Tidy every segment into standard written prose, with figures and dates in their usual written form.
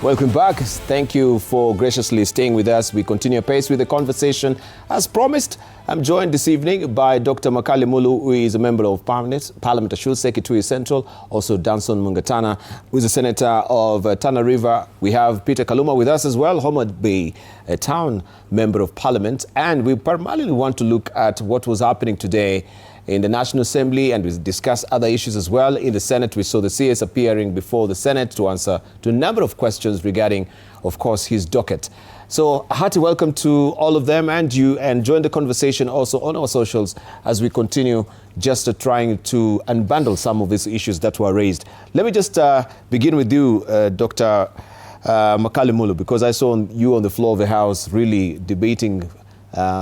Welcome back. Thank you for graciously staying with us. We continue pace with the conversation. As promised, I'm joined this evening by Dr. Makale Mulu, who is a member of Parliament, I should say, Kitui Central. Also, Danson Mungatana, who is a senator of Tana River. We have Peter Kaluma with us as well, Homad Bay, a town member of Parliament. And we primarily want to look at what was happening today in the National Assembly, and we discuss other issues as well. In the Senate, we saw the CS appearing before the Senate to answer to a number of questions regarding, of course, his docket. So a hearty welcome to all of them and you, and join the conversation also on our socials as we continue just trying to unbundle some of these issues that were raised. Let me just begin with you, Dr. Makale Mulu, because I saw you on the floor of the House really debating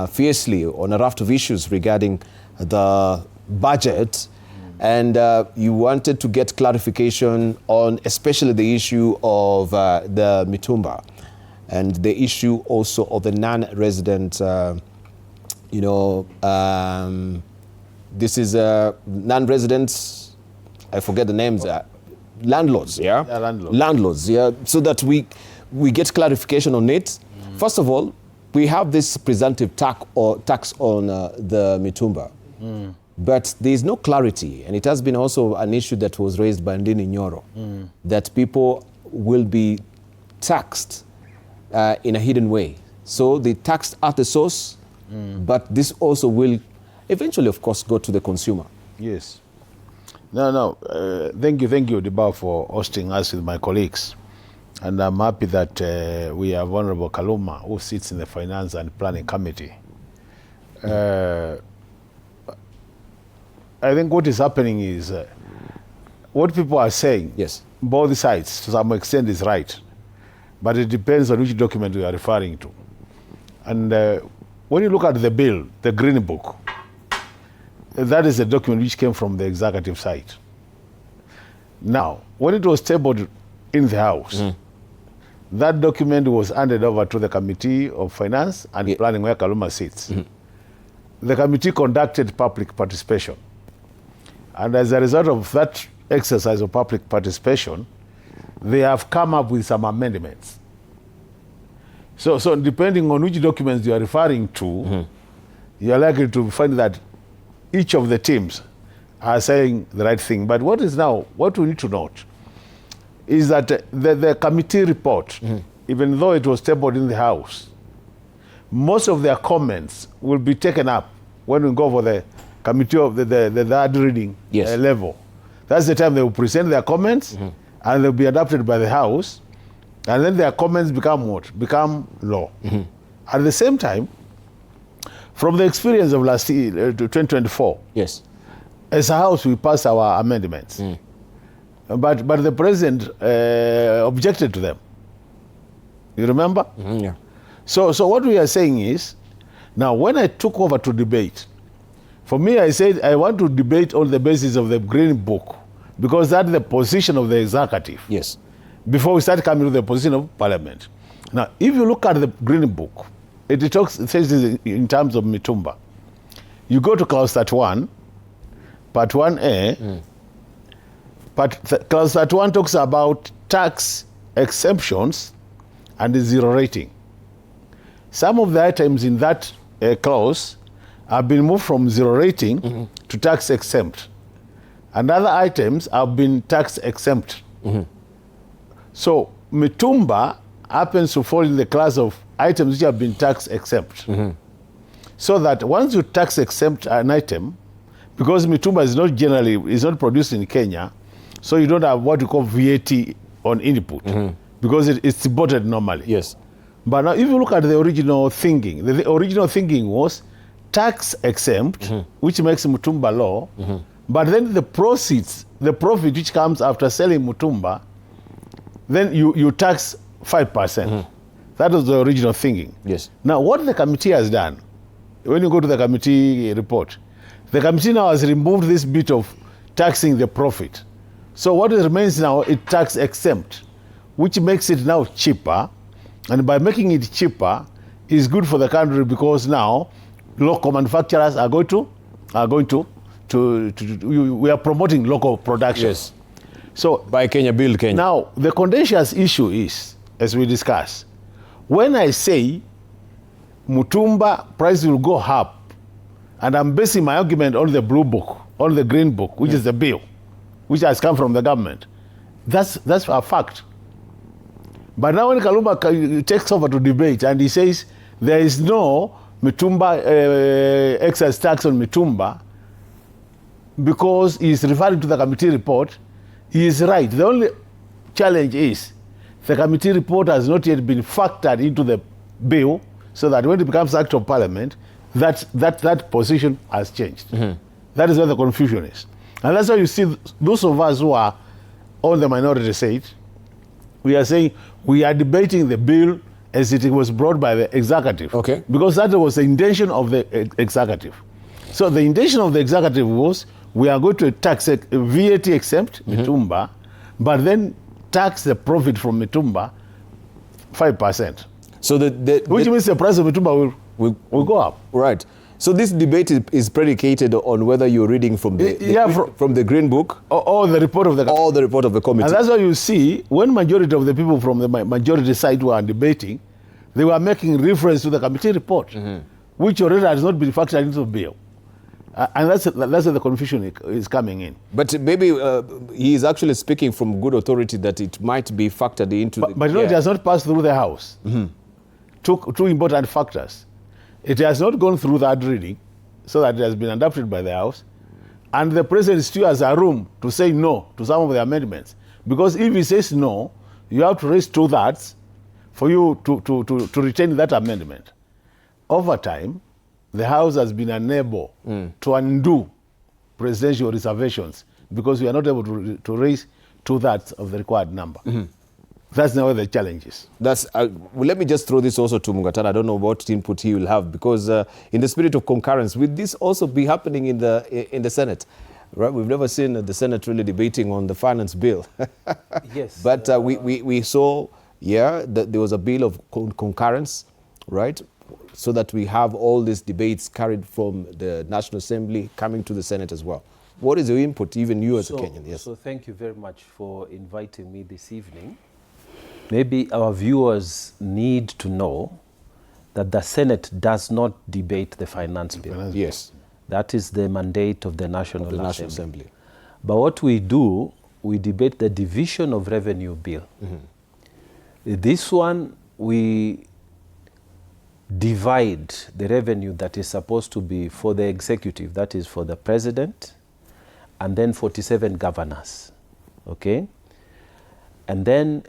fiercely on a raft of issues regarding the budget, and you wanted to get clarification on especially the issue of the Mitumba and the issue also of the non-resident, this is non-residents, I forget the names, landlords, yeah? Landlords, yeah, so that we get clarification on it. First of all, we have this presumptive tax on the Mitumba. But there is no clarity, and it has been also an issue that was raised by Ndini Nyoro, that people will be taxed in a hidden way. So they taxed at the source, but this also will eventually, of course, go to the consumer. Yes. No. Thank you, Debarl, for hosting us with my colleagues. And I'm happy that we have Honorable Kaluma, who sits in the Finance and Planning Committee. I think what is happening is what people are saying, yes, both sides to some extent is right, but it depends on which document we are referring to. And when you look at the bill, the Green Book, that is a document which came from the executive side. Now, when it was tabled in the House, that document was handed over to the Committee of Finance and Planning, where Kaluma sits. The committee conducted public participation. And as a result of that exercise of public participation, they have come up with some amendments. So depending on which documents you are referring to, you are likely to find that each of the teams are saying the right thing. But what we need to note is that the committee report, even though it was tabled in the House, most of their comments will be taken up when we go for the committee of the third reading level. That's the time they will present their comments, and they'll be adopted by the House, and then their comments become what? Become law. At the same time, from the experience of last year, 2024, yes, as a House we passed our amendments, but the President objected to them. You remember? Yeah. So what we are saying is, now when I took over to debate, for me, I said I want to debate on the basis of the Green Book, because that's the position of the executive. Yes. Before we start coming to the position of Parliament. Now, if you look at the Green Book, it says this in terms of Mitumba. You go to Clause 31, Part 1A. Clause 31 talks about tax exemptions and the zero rating. Some of the items in that clause have been moved from zero rating to tax exempt. And other items have been tax exempt. So Mitumba happens to fall in the class of items which have been tax exempt. So that once you tax exempt an item, because Mitumba is not produced in Kenya, so you don't have what you call VAT on input, because it's imported normally. Yes. But now if you look at the original thinking, the original thinking was tax exempt, which makes Mitumba law, but then the proceeds, the profit which comes after selling Mitumba, then you tax 5%. That was the original thinking. Yes. Now what the committee has done, when you go to the committee report, the committee now has removed this bit of taxing the profit. So what remains now is tax exempt, which makes it now cheaper. And by making it cheaper, is good for the country, because now local manufacturers are going to we are promoting local production. Yes. So by Kenya, build Kenya. Now the contentious issue is as we discussed. When I say Mutumba price will go up, and I'm basing my argument on the blue book, on the green book, which is the bill, which has come from the government, that's a fact. But now when Kaluma takes over to debate and he says there is no Mitumba excise tax on Mitumba because he's referring to the committee report, he is right. The only challenge is the committee report has not yet been factored into the bill, so that when it becomes Act of Parliament, that position has changed. That is where the confusion is. And that's why you see those of us who are on the minority side, we are saying we are debating the bill as it was brought by the executive. Okay. Because that was the intention of the executive. So the intention of the executive was we are going to tax VAT exempt Mitumba, but then tax the profit from Mitumba 5%. So which means the price of Mitumba will go up. Right. So this debate is predicated on whether you're reading from the Green Book or the report of the committee. And that's why you see when majority of the people from the majority side were debating, they were making reference to the committee report, which already has not been factored into the bill. And that's where the confusion is coming in. But maybe he is actually speaking from good authority that it might be factored into But it has not passed through the House. Two important factors. It has not gone through that reading, so that it has been adopted by the House, and the President still has a room to say no to some of the amendments. Because if he says no, you have to raise 2/3 for you to retain that amendment. Over time, the House has been unable to undo presidential reservations because we are not able to raise 2/3 of the required number. That's now where the challenge is. Well, let me just throw this also to Mungatana. I don't know what input he will have, because in the spirit of concurrence, will this also be happening in the Senate? Right? We've never seen the Senate really debating on the finance bill. Yes. But we saw, that there was a bill of concurrence, right? So that we have all these debates carried from the National Assembly coming to the Senate as well. What is your input, even you as a Kenyan? Yes. So thank you very much for inviting me this evening. Maybe our viewers need to know that the Senate does not debate the finance bill. Yes. That is the mandate of the National Assembly. But what we do, we debate the division of revenue bill. This one, we divide the revenue that is supposed to be for the executive, that is for the president, and then 47 governors. Okay? And then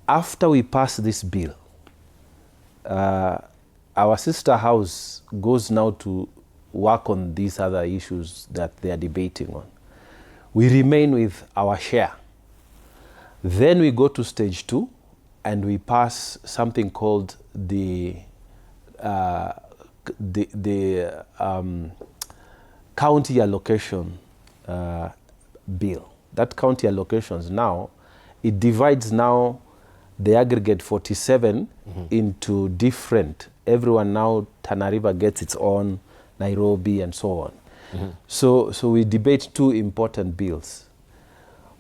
after we pass this bill, our sister house goes now to work on these other issues that they are debating on. We remain with our share. Then we go to stage 2 and we pass something called the county allocation bill. That county allocations now, it divides now the aggregate 47 into different. Everyone now, Tana River gets its own, Nairobi and so on. So we debate 2 important bills.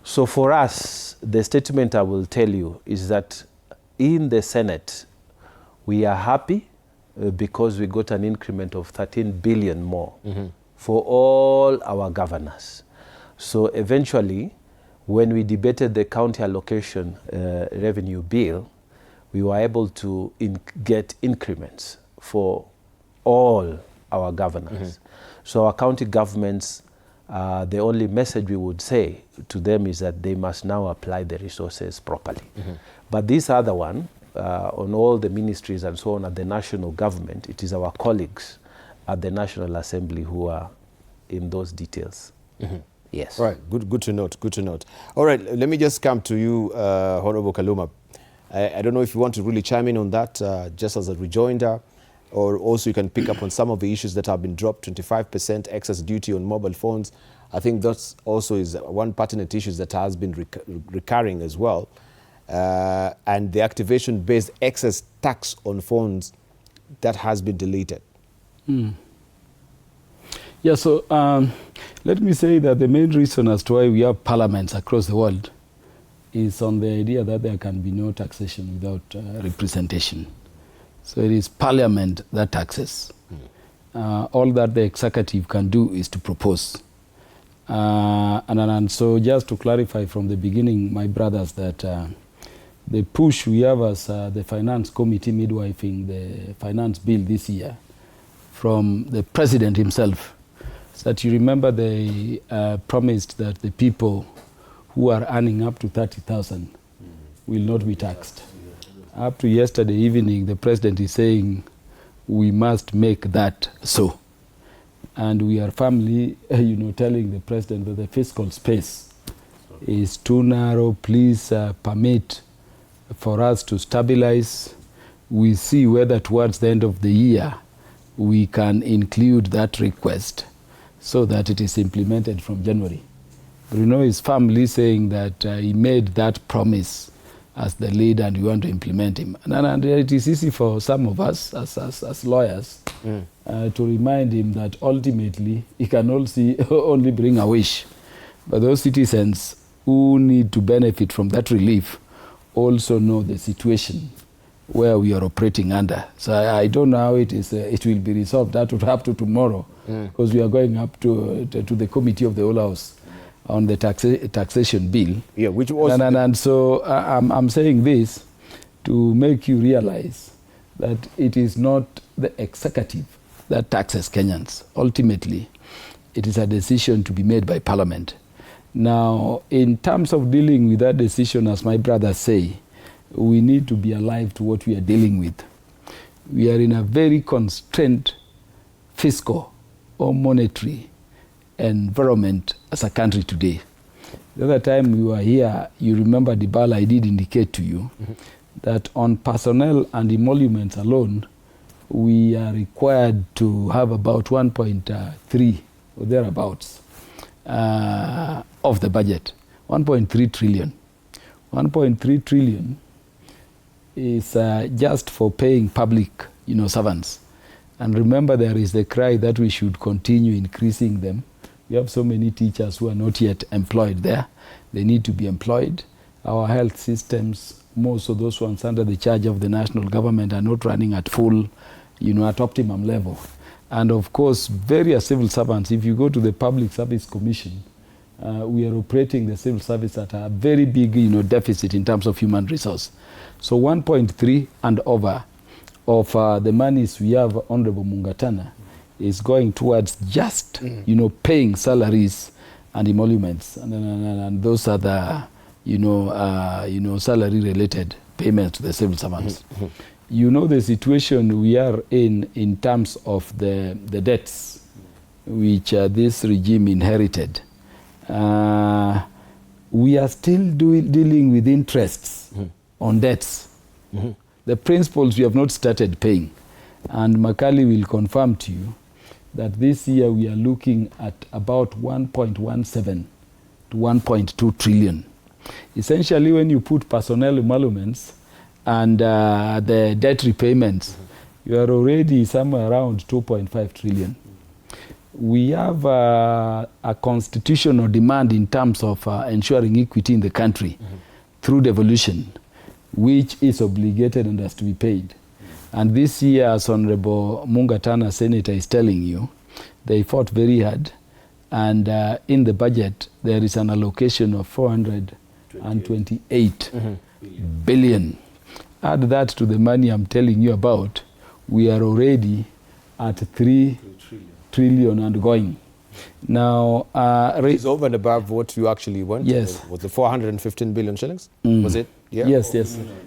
So for us, the statement I will tell you is that in the Senate, we are happy because we got an increment of 13 billion more for all our governors. So eventually, when we debated the county allocation revenue bill, we were able to get increments for all our governors. So our county governments, the only message we would say to them is that they must now apply the resources properly. But this other one, on all the ministries and so on at the national government, it is our colleagues at the National Assembly who are in those details. Yes. Right. Good to note. Good to note. All right. Let me just come to you, Honorable Kaluma. I don't know if you want to really chime in on that, just as a rejoinder, or also you can pick up on some of the issues that have been dropped, 25% excess duty on mobile phones. I think that's also is one pertinent issue that has been recurring as well. And the activation-based excess tax on phones that has been deleted. Yeah, so let me say that the main reason as to why we have parliaments across the world is on the idea that there can be no taxation without representation. So it is Parliament that taxes. All that the executive can do is to propose. And so just to clarify from the beginning, my brothers, that the push we have as the Finance Committee midwifing the finance bill this year from the President himself, is that you remember they promised that the people who are earning up to 30,000 will not be taxed. Up to yesterday evening, the President is saying we must make that so. And we are firmly, telling the President that the fiscal space is too narrow. Please permit for us to stabilize. We see whether towards the end of the year we can include that request so that it is implemented from January. Bruno is firmly saying that he made that promise as the leader and we want to implement him. And it is easy for some of us as lawyers to remind him that ultimately he can only bring a wish. But those citizens who need to benefit from that relief also know the situation where we are operating under. So I don't know how it will be resolved. That would have to tomorrow, because we are going up to the committee of the whole house on the taxation bill. Yeah, which was... And so I'm saying this to make you realize that it is not the executive that taxes Kenyans. Ultimately, it is a decision to be made by Parliament. Now, in terms of dealing with that decision, as my brothers say, we need to be alive to what we are dealing with. We are in a very constrained fiscal or monetary environment as a country today. The other time we were here, you remember Debarl, I did indicate to you that on personnel and emoluments alone, we are required to have about 1.3 or thereabouts of the budget. 1.3 trillion. 1.3 trillion is just for paying public, servants. And remember, there is the cry that we should continue increasing them. We have so many teachers who are not yet employed there. They need to be employed. Our health systems, most of those ones under the charge of the national government, are not running at full, at optimum level. And of course, various civil servants, if you go to the Public Service Commission, we are operating the civil service at a very big, deficit in terms of human resource. So 1.3 and over of the monies we have, Honorable Mungatana, is going towards just, paying salaries and emoluments, and those are the, salary-related payments to the civil servants. The situation we are in terms of the debts which this regime inherited. We are still dealing with interests on debts. The principals we have not started paying. And Makali will confirm to you that this year we are looking at about 1.17 to 1.2 trillion. Essentially, when you put personnel emoluments and the debt repayments, you are already somewhere around 2.5 trillion. We have a constitutional demand in terms of ensuring equity in the country through devolution, which is obligated and has to be paid. And this year, as Honorable Mungatana, Senator, is telling you, they fought very hard. And in the budget, there is an allocation of 428 billion. Add that to the money I'm telling you about, we are already at 3 trillion and going. Now, it's over and above what you actually wanted. Yes. Was it 415 billion shillings? Was it? Yeah. Yes.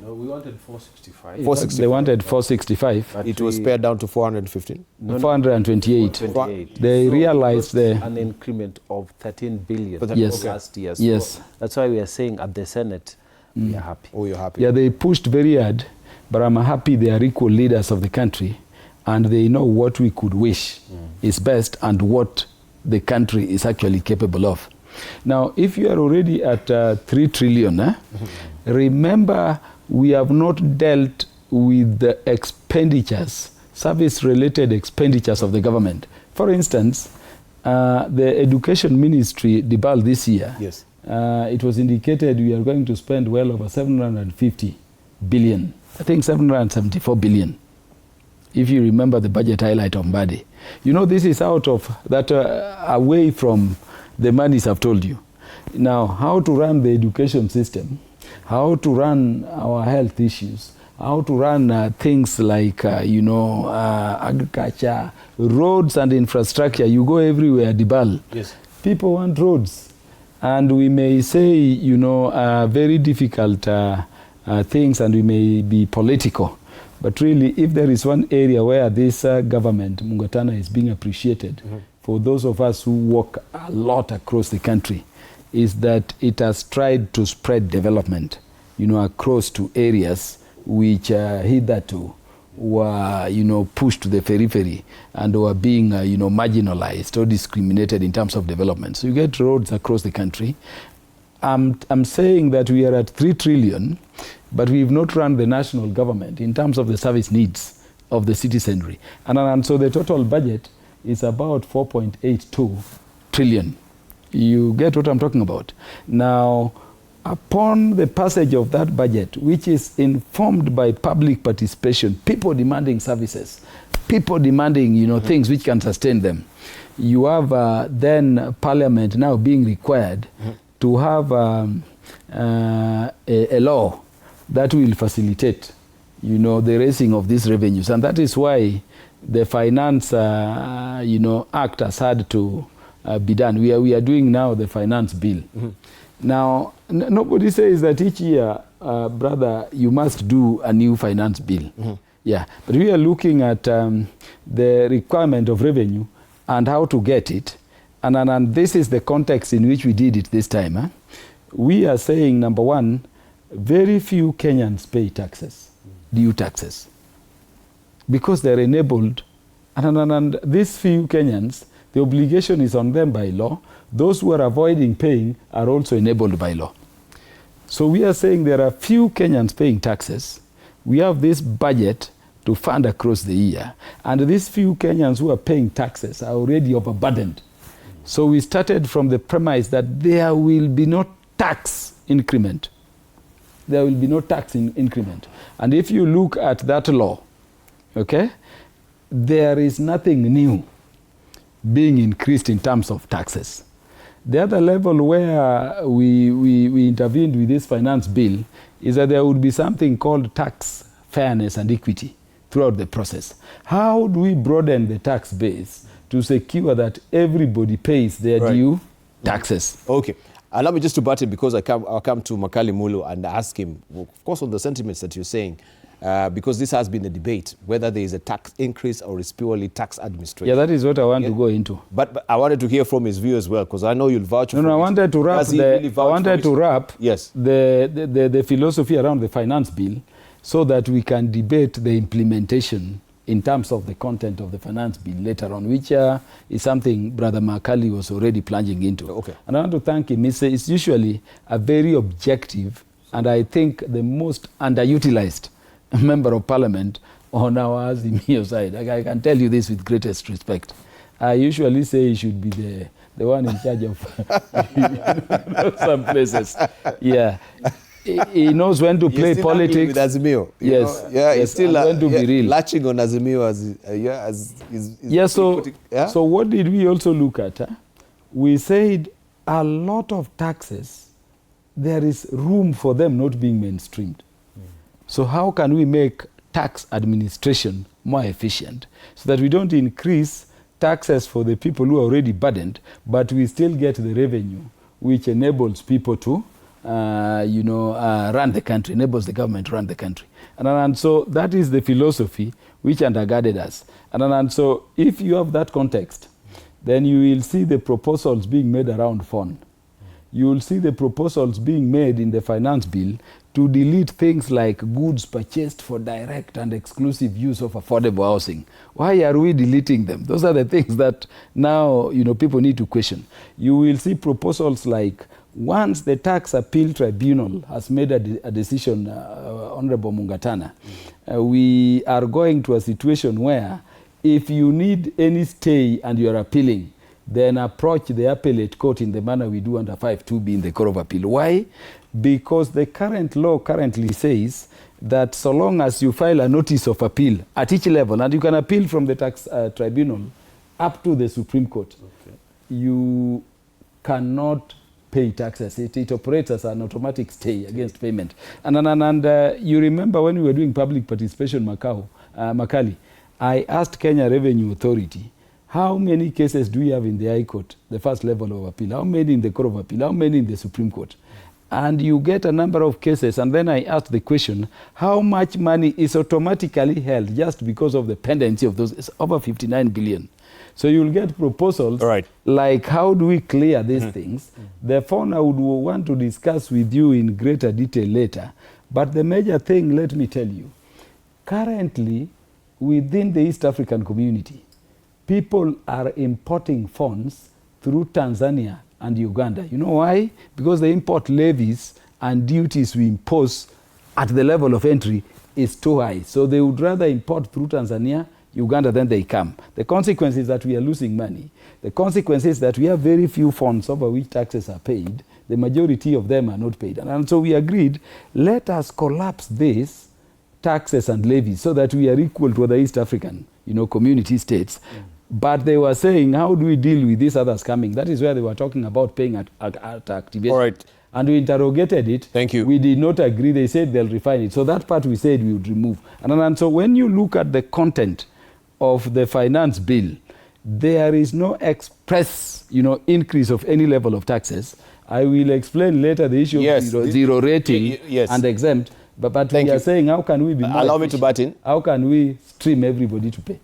No, we wanted 465. 465. They wanted 465. But it was pared down to 415. 428. They realized an increment of 13 billion Yes. last year. So Yes. that's why we are saying at the Senate, we are happy. Oh, you're happy. Yeah, they pushed very hard, but I'm happy they are equal leaders of the country, and they know what we could wish is best and what the country is actually capable of. Now, if you are already at 3 trillion, remember we have not dealt with the expenditures, service-related expenditures of the government. For instance, the Education Ministry, Debarl, this year, it was indicated we are going to spend well over 750 billion. I think 774 billion. If you remember the budget highlight of Mbadi. You know, this is out of that, away from the monies I've told you. Now, how to run the education system, how to run our health issues, how to run things like, agriculture, roads and infrastructure. You go everywhere, Debarl. Yes. People want roads. And we may say, very difficult things, and we may be political. But really, if there is one area where this government, Mungatana, is being appreciated, for those of us who walk a lot across the country, is that it has tried to spread development, across to areas which hitherto were, pushed to the periphery and were being, marginalized or discriminated in terms of development. So you get roads across the country. I'm saying that we are at 3 trillion, but we've not run the national government in terms of the service needs of the citizenry. And so the total budget is about 4.82 trillion. You get what I'm talking about? Now, upon the passage of that budget, which is informed by public participation, people demanding services, people demanding, things which can sustain them, you have then Parliament now being required to have a law that will facilitate, the raising of these revenues. And that is why the Finance, Act has had to be done. We are doing now the finance bill. Now, nobody says that each year, brother, you must do a new finance bill. Yeah, but we are looking at the requirement of revenue and how to get it. And this is the context in which we did it this time. We are saying, number one, very few Kenyans pay taxes, due taxes, because they're enabled. And these few Kenyans, the obligation is on them by law. Those who are avoiding paying are also enabled by law. So we are saying there are few Kenyans paying taxes. We have this budget to fund across the year. And these few Kenyans who are paying taxes are already overburdened. So we started from the premise that there will be no tax increment. There will be no tax increment. And if you look at that law, okay, there is nothing new being increased in terms of taxes. The other level where we intervened with this finance bill is that there would be something called tax fairness and equity throughout the process. How do we broaden the tax base to secure that everybody pays their due taxes? Okay. Allow me just to butt in, because I'll come to Makali Mulu and ask him, of course, on the sentiments that you're saying, because this has been a debate, whether there is a tax increase or it's purely tax administration. Yeah, that is what I want to go into. But I wanted to hear from his view as well, because I know you'll vouch for it. I wanted to wrap the philosophy around the finance bill so that we can debate the implementation in terms of the content of the finance bill later on, which is something Brother Makali was already plunging into. Okay. And I want to thank him. It's usually a very objective and I think the most underutilized member of parliament on our Azimio side. I can tell you this with greatest respect. I usually say he should be the one in charge of some places. Yeah. He knows when to play politics. With Azimio. Yes. He's still when to be real. latching on Azimio So what did we also look at? We said a lot of taxes, there is room for them not being mainstreamed. So how can we make tax administration more efficient so that we don't increase taxes for the people who are already burdened, but we still get the revenue which enables people to run the country, enables the government to run the country. And so that is the philosophy which undergirded us. And so if you have that context, then you will see the proposals being made around phone. You will see the proposals being made in the finance bill to delete things like goods purchased for direct and exclusive use of affordable housing. Why are we deleting them? Those are the things that now people need to question. You will see proposals like, once the tax appeal tribunal has made a decision, Honorable Mungatana, we are going to a situation where if you need any stay and you are appealing, then approach the appellate court in the manner we do under 5(2)(b) in the Court of Appeal. Why? Because the current law currently says that so long as you file a notice of appeal at each level, and you can appeal from the tax tribunal up to the Supreme Court, you cannot pay taxes. It operates as an automatic stay against payment. And you remember when we were doing public participation, Makali, I asked Kenya Revenue Authority, how many cases do we have in the High Court, the first level of appeal? How many in the Court of Appeal? How many in the Supreme Court? And you get a number of cases, and then I asked the question, how much money is automatically held just because of the pendency of those? It's over 59 billion. So you'll get proposals like, how do we clear these things? Therefore, I would want to discuss with you in greater detail later. But the major thing, let me tell you, currently, within the East African community, people are importing funds through Tanzania and Uganda. You know why? Because the import levies and duties we impose at the level of entry is too high. So they would rather import through Tanzania, Uganda, than they come. The consequence is that we are losing money. The consequence is that we have very few funds over which taxes are paid. The majority of them are not paid. And so we agreed, let us collapse this taxes and levies so that we are equal to the East African, community states. But they were saying, how do we deal with these others coming? That is where they were talking about paying at activation. All right. And we interrogated it. Thank you. We did not agree. They said they'll refine it. So that part we said we would remove. And so when you look at the content of the finance bill, there is no express, increase of any level of taxes. I will explain later the issue of zero rating and exempt. But we are saying, how can we be more Allow me to butt in. How can we stream everybody to pay?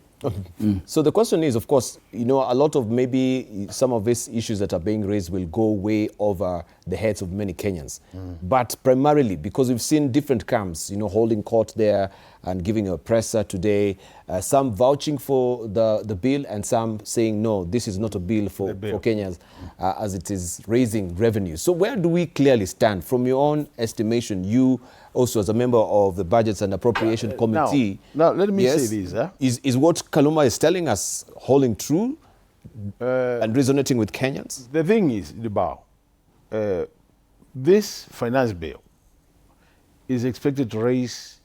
So the question is, of course, a lot of maybe some of these issues that are being raised will go way over the heads of many Kenyans. But primarily, because we've seen different camps, holding court there and giving a presser today, some vouching for the bill and some saying, no, this is not a bill for Kenyans, as it is raising revenue. So where do we clearly stand? From your own estimation, you also as a member of the Budgets and Appropriation Committee. Now let me say this. Is what Kaluma is telling us holding true and resonating with Kenyans? The thing is, Debarl, this finance bill is expected to raise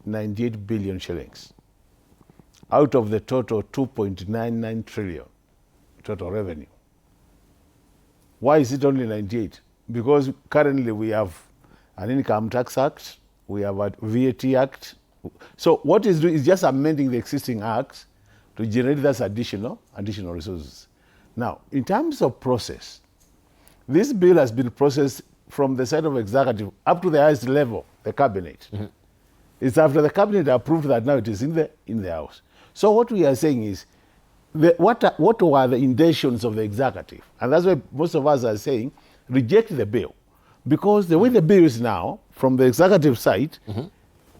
98 billion shillings out of the total 2.99 trillion total revenue. Why is it only 98? Because currently we have an Income Tax Act, we have a VAT Act. So what is doing is just amending the existing acts to generate those additional resources. Now, in terms of process, this bill has been processed from the side of executive up to the highest level, the cabinet. It's after the cabinet approved that now it is in the house. So what we are saying is, what were the intentions of the executive? And that's why most of us are saying, reject the bill. Because the way the bill is now, from the executive side,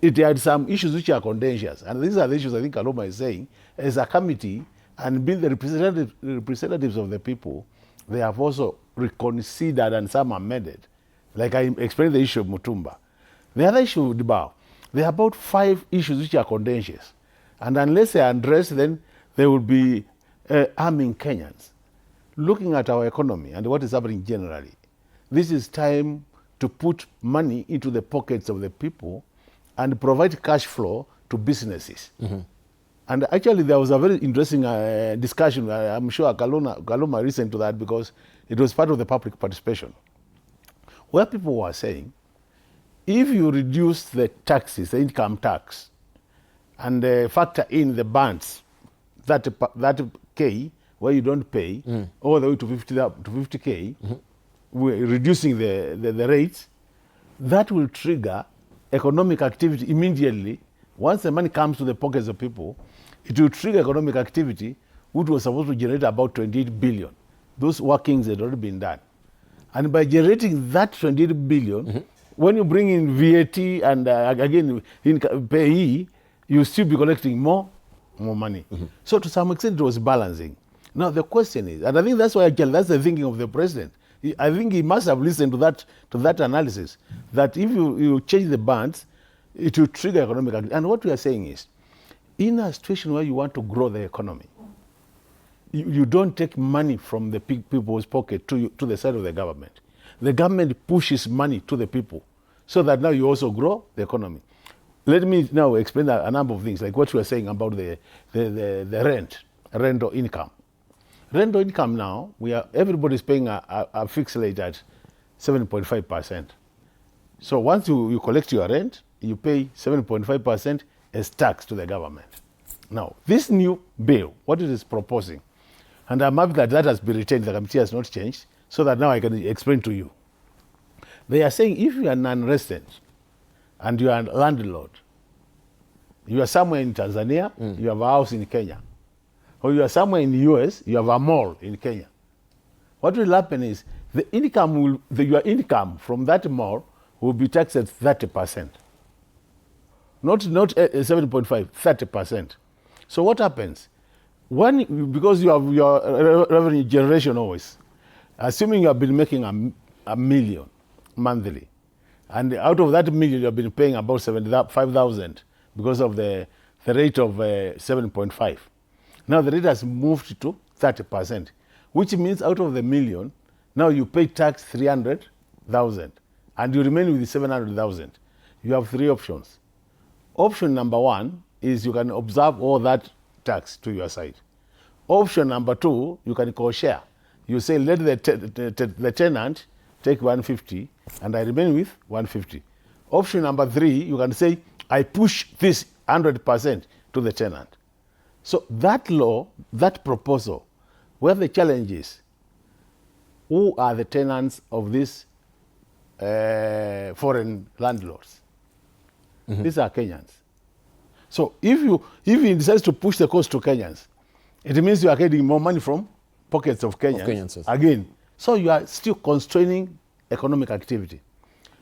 it had some issues which are contentious. And these are the issues I think Kaluma is saying, as a committee, and being the representatives of the people, they have also reconsidered and some amended. Like I explained the issue of Mutumba. The other issue of Debarl, there are about 5 issues which are contentious. And unless they are addressed, then they will be harming Kenyans. Looking at our economy and what is happening generally, this is time to put money into the pockets of the people and provide cash flow to businesses. And actually, there was a very interesting discussion. I'm sure Kaluma listened to that because it was part of the public participation, where people were saying, if you reduce the taxes, the income tax, and factor in the bands, that K, where you don't pay, all the way to 50K, we're reducing the rates, that will trigger economic activity immediately. Once the money comes to the pockets of people, it will trigger economic activity, which was supposed to generate about 28 billion. Those workings had already been done. And by generating that 28 billion, when you bring in VAT and again in payee, you still be collecting more money. So to some extent it was balancing. Now the question is, and I think that's why that's the thinking of the president. I think he must have listened to that analysis, that if you change the bands, it will trigger economic activity. And what we are saying is, in a situation where you want to grow the economy, you don't take money from the people's pocket to the side of the government. The government pushes money to the people so that now you also grow the economy. Let me now explain a number of things, like what you were saying about the rental income. Rental income now, everybody's paying a fixed rate at 7.5%. So once you collect your rent, you pay 7.5% as tax to the government. Now, this new bill, what it is proposing, and I'm happy that has been retained, the committee has not changed, so that now I can explain to you. They are saying if you are non-resident and you are a landlord, you are somewhere in Tanzania, you have a house in Kenya, or you are somewhere in the US, you have a mall in Kenya. What will happen is your income from that mall will be taxed at 30%. Not 7.5, 30%. So what happens? Because you have your revenue generation always, assuming you have been making a million monthly, and out of that $1 million you have been paying about 75,000 because of the rate of 7.5. Now the rate has moved to 30%, which means out of the $1 million, now you pay tax 300,000 and you remain with the 700,000. You have three options. Option number one is you can observe all that tax to your side. Option number two, you can co-share. You say, let the tenant take 150 and I remain with 150. Option number three, you can say, I push this 100% to the tenant. So that law, that proposal, where the challenge is, who are the tenants of these foreign landlords? These are Kenyans. So if you decide to push the cost to Kenyans, it means you are getting more money from pockets of Kenyans, yes. Again. So you are still constraining economic activity.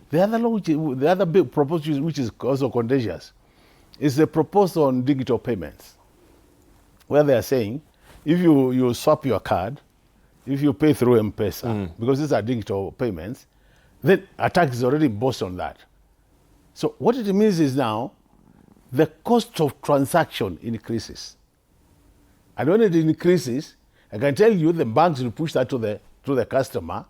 The other law, the other big proposal, which is also contagious, is the proposal on digital payments, where they are saying, if you swap your card, if you pay through M-Pesa, because these are digital payments, then a tax is already imposed on that. So what it means is now, the cost of transaction increases. And when it increases, I can tell you the banks will push that to the customer.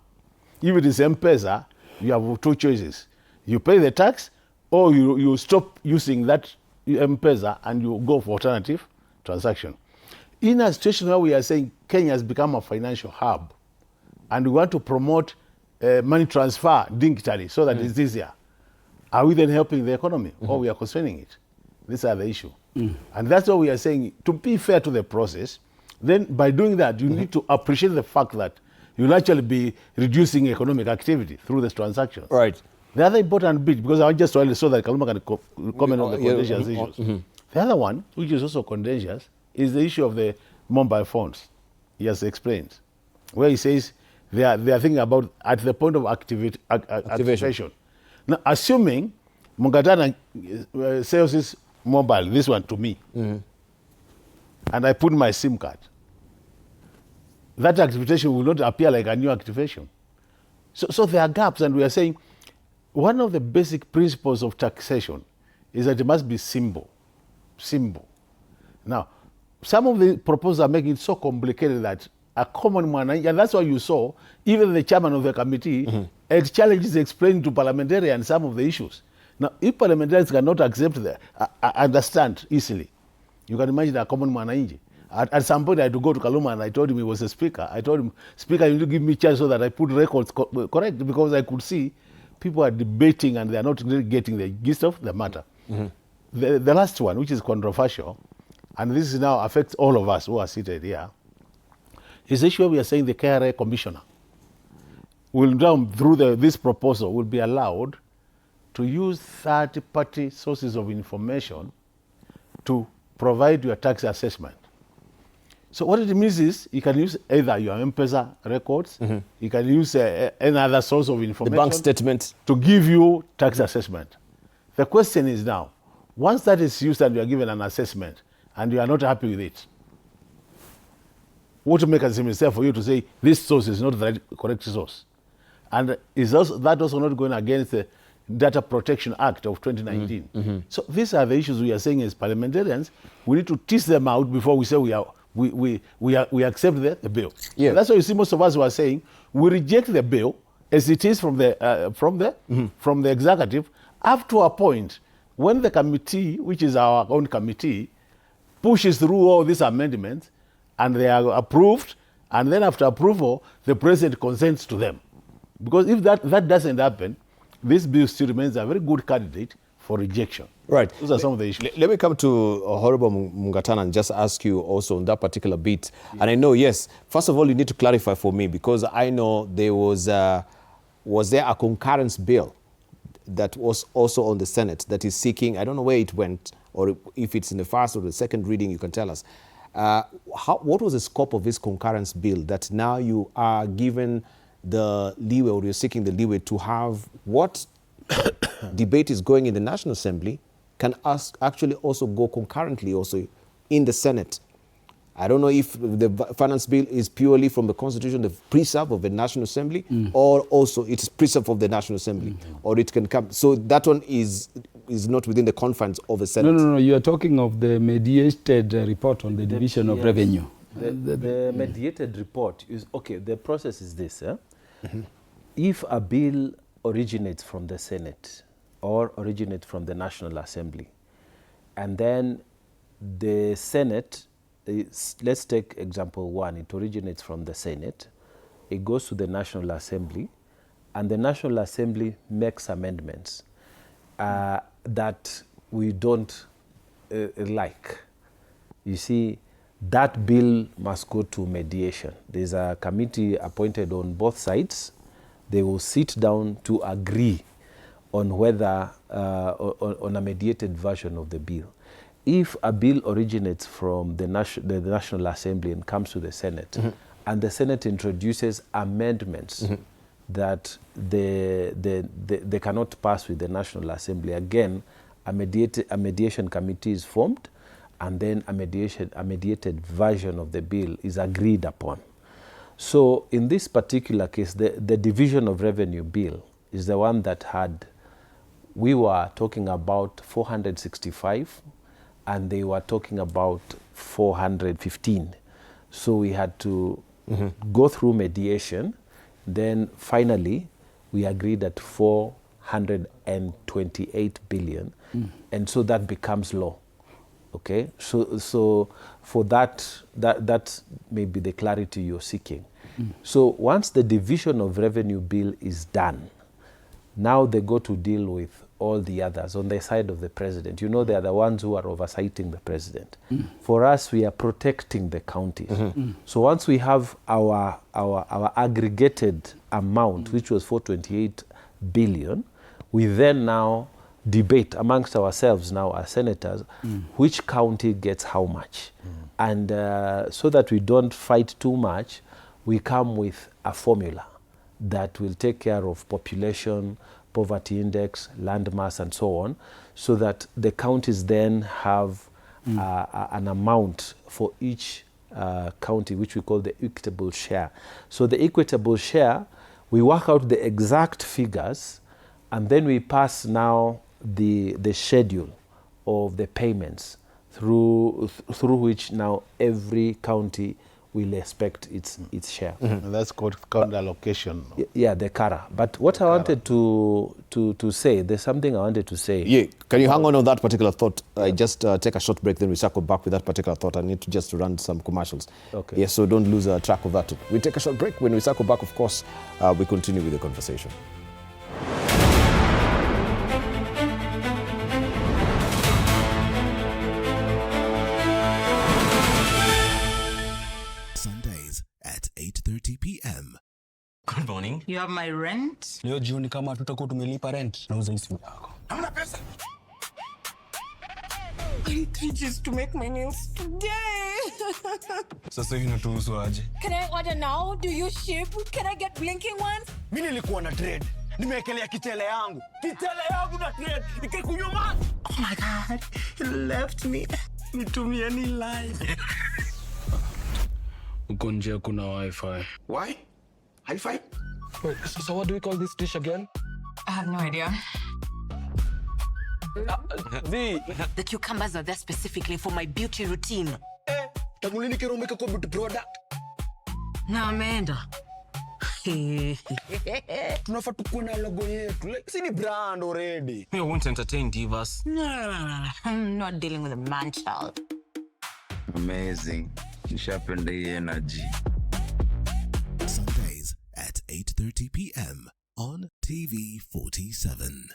If it is M-Pesa, you have two choices. You pay the tax, or you stop using that M-Pesa and you go for alternative transaction. In a situation where we are saying Kenya has become a financial hub, and we want to promote money transfer digitally so that it's easier, are we then helping the economy, or we are constraining it? These are the issue. And that's what we are saying. To be fair to the process, then by doing that, you need to appreciate the fact that you'll actually be reducing economic activity through these transactions. Right. The other important bit, because I just told you so that Kaluma can comment on the contentious issues. The other one, which is also contentious, is the issue of the mobile phones. He has explained, where he says they are thinking about at the point of activation. Now, assuming Mugatana sells his mobile, this one to me, and I put my SIM card, that activation will not appear like a new activation. So there are gaps, and we are saying one of the basic principles of taxation is that it must be simple. Now, some of the proposals are making it so complicated that a common man, and that's why you saw even the chairman of the committee challenges explaining to parliamentarians some of the issues. Now, if parliamentarians cannot accept understand easily, you can imagine a common man. At some point, I had to go to Kaluma and I told him he was a speaker. I told him, Speaker, you need to give me a chance so that I put records correct, because I could see people are debating and they are not really getting the gist of the matter. The last one, which is controversial, and this now affects all of us who are seated here, is the issue we are saying the KRA commissioner will now, through this proposal, will be allowed to use third-party sources of information to provide your tax assessment. So what it means is you can use either your M-Pesa records, you can use any other source of information, the bank statement, to give you tax assessment. The question is now, once that is used and you are given an assessment and you are not happy with it, what mechanism is there for you to say this source is not the correct source? And is that also not going against the Data Protection Act of 2019? So these are the issues we are saying as parliamentarians. We need to tease them out before we say we we accept the bill. Yeah. And that's why you see most of us were saying we reject the bill as it is from the executive up to a point when the committee, which is our own committee, pushes through all these amendments and they are approved, and then after approval, the president consents to them. Because if that doesn't happen, this bill still remains a very good candidate for rejection. Right. Those are some of the issues. Let me come to Honorable Mungatana and just ask you also on that particular bit. Yeah. And I know, yes, first of all, you need to clarify for me, because I know there was there a concurrence bill that was also on the Senate that is seeking, I don't know where it went, or if it's in the first or the second reading, you can tell us. What was the scope of this concurrence bill that now you are given the leeway, or you're seeking the leeway to have what debate is going in the National Assembly can actually also go concurrently also in the Senate? I don't know if the finance bill is purely from the Constitution, the preserve of the National Assembly, or also it's preserve of the National Assembly, or it can come. So that one is not within the confines of the Senate. No. You are talking of the mediated report on the division of revenue. The mediated report is, okay, the process is this. If a bill originates from the Senate or originates from the National Assembly, and then the Senate, let's take example one, it originates from the Senate, it goes to the National Assembly, and the National Assembly makes amendments that we don't like. You see, that bill must go to mediation. There's a committee appointed on both sides. They will sit down to agree on whether, on a mediated version of the bill. If a bill originates from the National Assembly and comes to the Senate, and the Senate introduces amendments that they cannot pass with the National Assembly, again, a mediation committee is formed, and then a mediated version of the bill is agreed upon. So in this particular case, the division of revenue bill is the one that we were talking about 465, and they were talking about 415. So we had to go through mediation. Then finally, we agreed at 428 billion. And so that becomes law. Okay, so for that may be the clarity you're seeking. So once the division of revenue bill is done, now they go to deal with all the others on the side of the president. You know, they are the ones who are oversighting the president. For us, we are protecting the counties. So once we have our aggregated amount, which was 428 billion, we then now debate amongst ourselves now as senators, which county gets how much. And so that we don't fight too much, we come with a formula that will take care of population, poverty index, land mass, and so on, so that the counties then have an amount for each county, which we call the equitable share. So the equitable share, we work out the exact figures, and then we pass now the schedule of the payments through which now every county will expect its share. And that's called count allocation. Yeah, the CARA. But what I wanted to say, there's something I wanted to say. Yeah, can you hang on that particular thought? I just take a short break, then we circle back with that particular thought. I need to just run some commercials. Okay. Yeah, so don't lose track of that. We take a short break. When we circle back, of course, we continue with the conversation. Sundays at 8:30 p.m. Good morning. You have my rent? Leo jioni kama tutakuwa tumelipa rent, nauza hii simu yako. Hamna pesa. I need 3 G's to make my nails today. Sasa hivi natuhusu aje? Can I order now? Do you ship? Can I get blinking ones? Mimi nilikuwa na trade. Nimewekelea kitele yangu. Kitele yangu na trade. Ikikunyuma. Oh my God. He left me. Nitumie ni live. Uko nje kuna Wi-Fi. Why? Hi-Fi? Wait, so what do we call this dish again? I have no idea. The cucumbers are there specifically for my beauty routine. Tangu lini Kero umeka kwa beauty product? Na ameenda. Tunafaa tukuwe na logo yetu. Like, si ni brand already. Me, I won't entertain divas. No. I'm not dealing with a man child. Amazing. Nishapenda hii energy. Sundays at 8:30 p.m. on TV 47.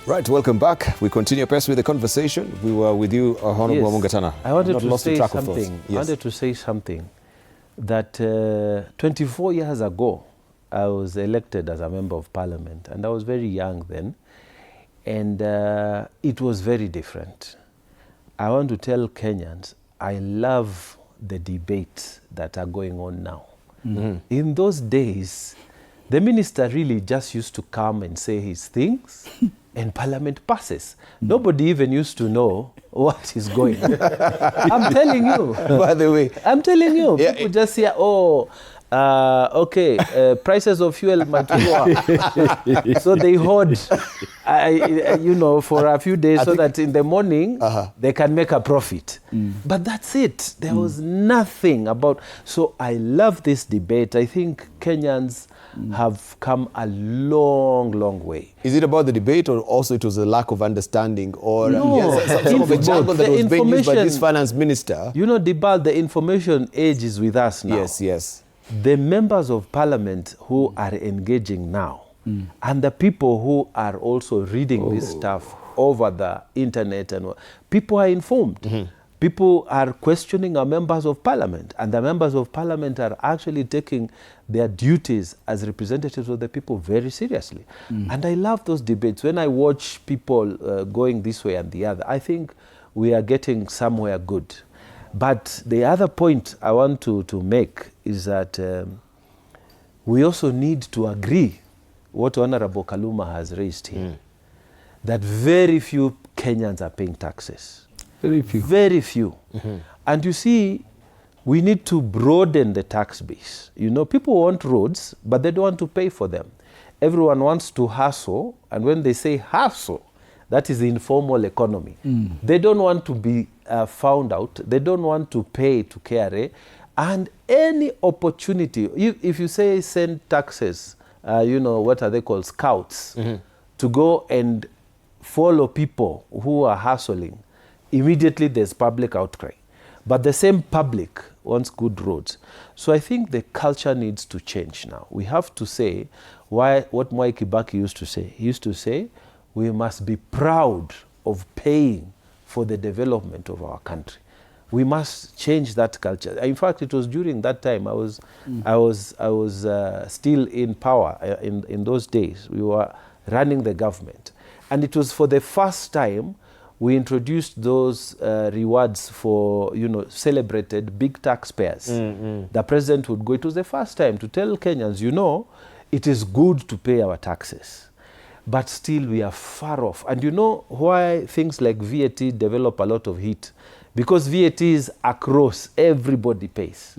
Right, welcome back. We continue pace with the conversation. We were with you, Honorable Mungatana. I wanted Not to lost say track of thoughts. something. I Yes. wanted to say something that 24 years ago, I was elected as a member of parliament, and I was very young then, and it was very different. I want to tell Kenyans, I love the debates that are going on now. In those days, the minister really just used to come and say his things, and parliament passes. Nobody even used to know what is going on. I'm telling you. By the way. I'm telling you. Yeah, People just say, prices of fuel might go up. So they hoard, for a few days so that in the morning they can make a profit. But that's it. There was nothing about. So I love this debate. I think Kenyans have come a long, long way. Is it about the debate, or also it was a lack of understanding, or No. some of the jargon that The was being used by this information- finance minister? You know, Debarl, the information age is with us now. Yes. The members of parliament who are engaging now, and the people who are also reading this stuff over the internet, and people are informed. People are questioning our members of parliament, and the members of parliament are actually taking their duties as representatives of the people very seriously. And I love those debates. When I watch people going this way and the other, I think we are getting somewhere good. But the other point I want to make is that we also need to agree what Honorable Kaluma has raised here, that very few Kenyans are paying taxes. Very few. Very few. And you see, we need to broaden the tax base. You know, people want roads, but they don't want to pay for them. Everyone wants to hustle, and when they say hustle, that is the informal economy. They don't want to be found out. They don't want to pay to KRA. And any opportunity, if you say send taxes, what are they called, scouts, to go and follow people who are hustling, immediately there's public outcry. But the same public wants good roads. So I think the culture needs to change now. We have to say what Mwai Kibaki used to say. He used to say, we must be proud of paying for the development of our country. We must change that culture. In fact, it was during that time I was still in power in those days. We were running the government, and it was for the first time we introduced those rewards for, celebrated big taxpayers. The president would go. It was the first time to tell Kenyans, it is good to pay our taxes, but still we are far off. And you know why things like VAT develop a lot of heat? Because VAT is across, everybody pays.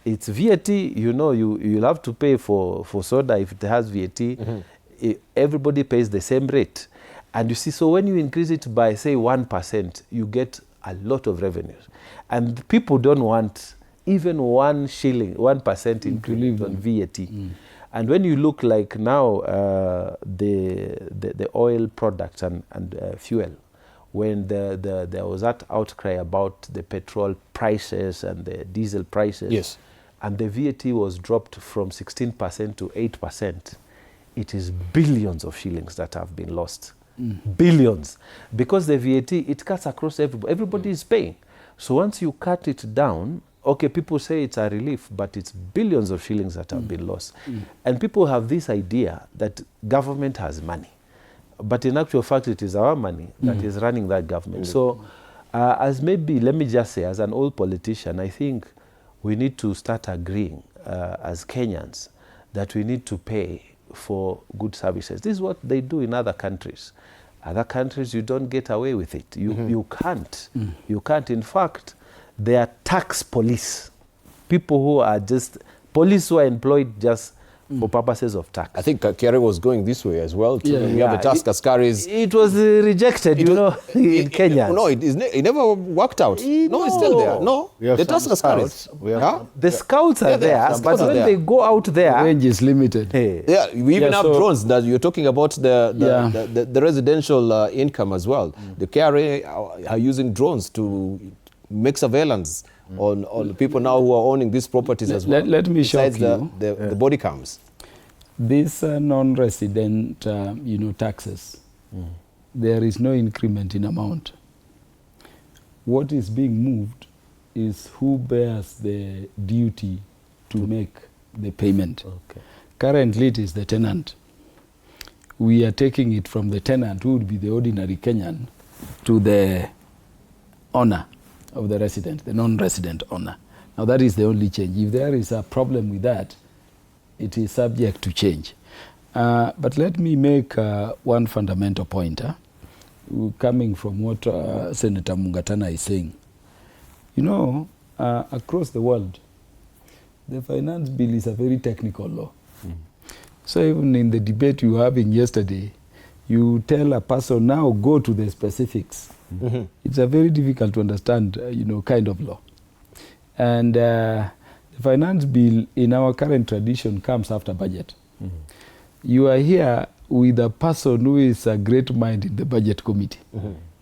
It's VAT, you'll have to pay for soda if it has VAT. Everybody pays the same rate. And you see, so when you increase it by, say, 1%, you get a lot of revenues. And people don't want even 1 shilling, 1% increase on VAT. And when you look like now, the oil products and fuel, when there was that outcry about the petrol prices and the diesel prices, and the VAT was dropped from 16% to 8%, it is billions of shillings that have been lost. Billions. Because the VAT, it cuts across everybody. Everybody is paying. So once you cut it down, okay, people say it's a relief, but it's billions of shillings that have been lost. And people have this idea that government has money. But in actual fact, it is our money that is running that government. So let me just say, as an old politician, I think we need to start agreeing as Kenyans that we need to pay for good services. This is what they do in other countries. Other countries, you don't get away with it. You can't. You can't. In fact, they are tax police. People who are just, police who are employed just for purposes of tax. I think Kerry was going this way as well. We have the task askaris. It was rejected, in Kenya. No, it never worked out. No, it's still there. No, the task askaris. The scouts are there, but when they go out there, the range is limited. Yeah, we even have drones. That you're talking about the residential income as well. The Kerry are using drones to make surveillance on people now who are owning these properties as well. Let me show you the body cams. These non-resident, taxes. There is no increment in amount. What is being moved is who bears the duty to make the payment. Okay. Currently, it is the tenant. We are taking it from the tenant, who would be the ordinary Kenyan, to the owner of the resident, the non-resident owner. Now that is the only change. If there is a problem with that, it is subject to change. But let me make one fundamental point, coming from what Senator Mungatana is saying. Across the world, the finance bill is a very technical law. So even in the debate you were having yesterday, you tell a person, now go to the specifics. It's a very difficult to understand, kind of law. And the finance bill in our current tradition comes after budget. You are here with a person who is a great mind in the budget committee.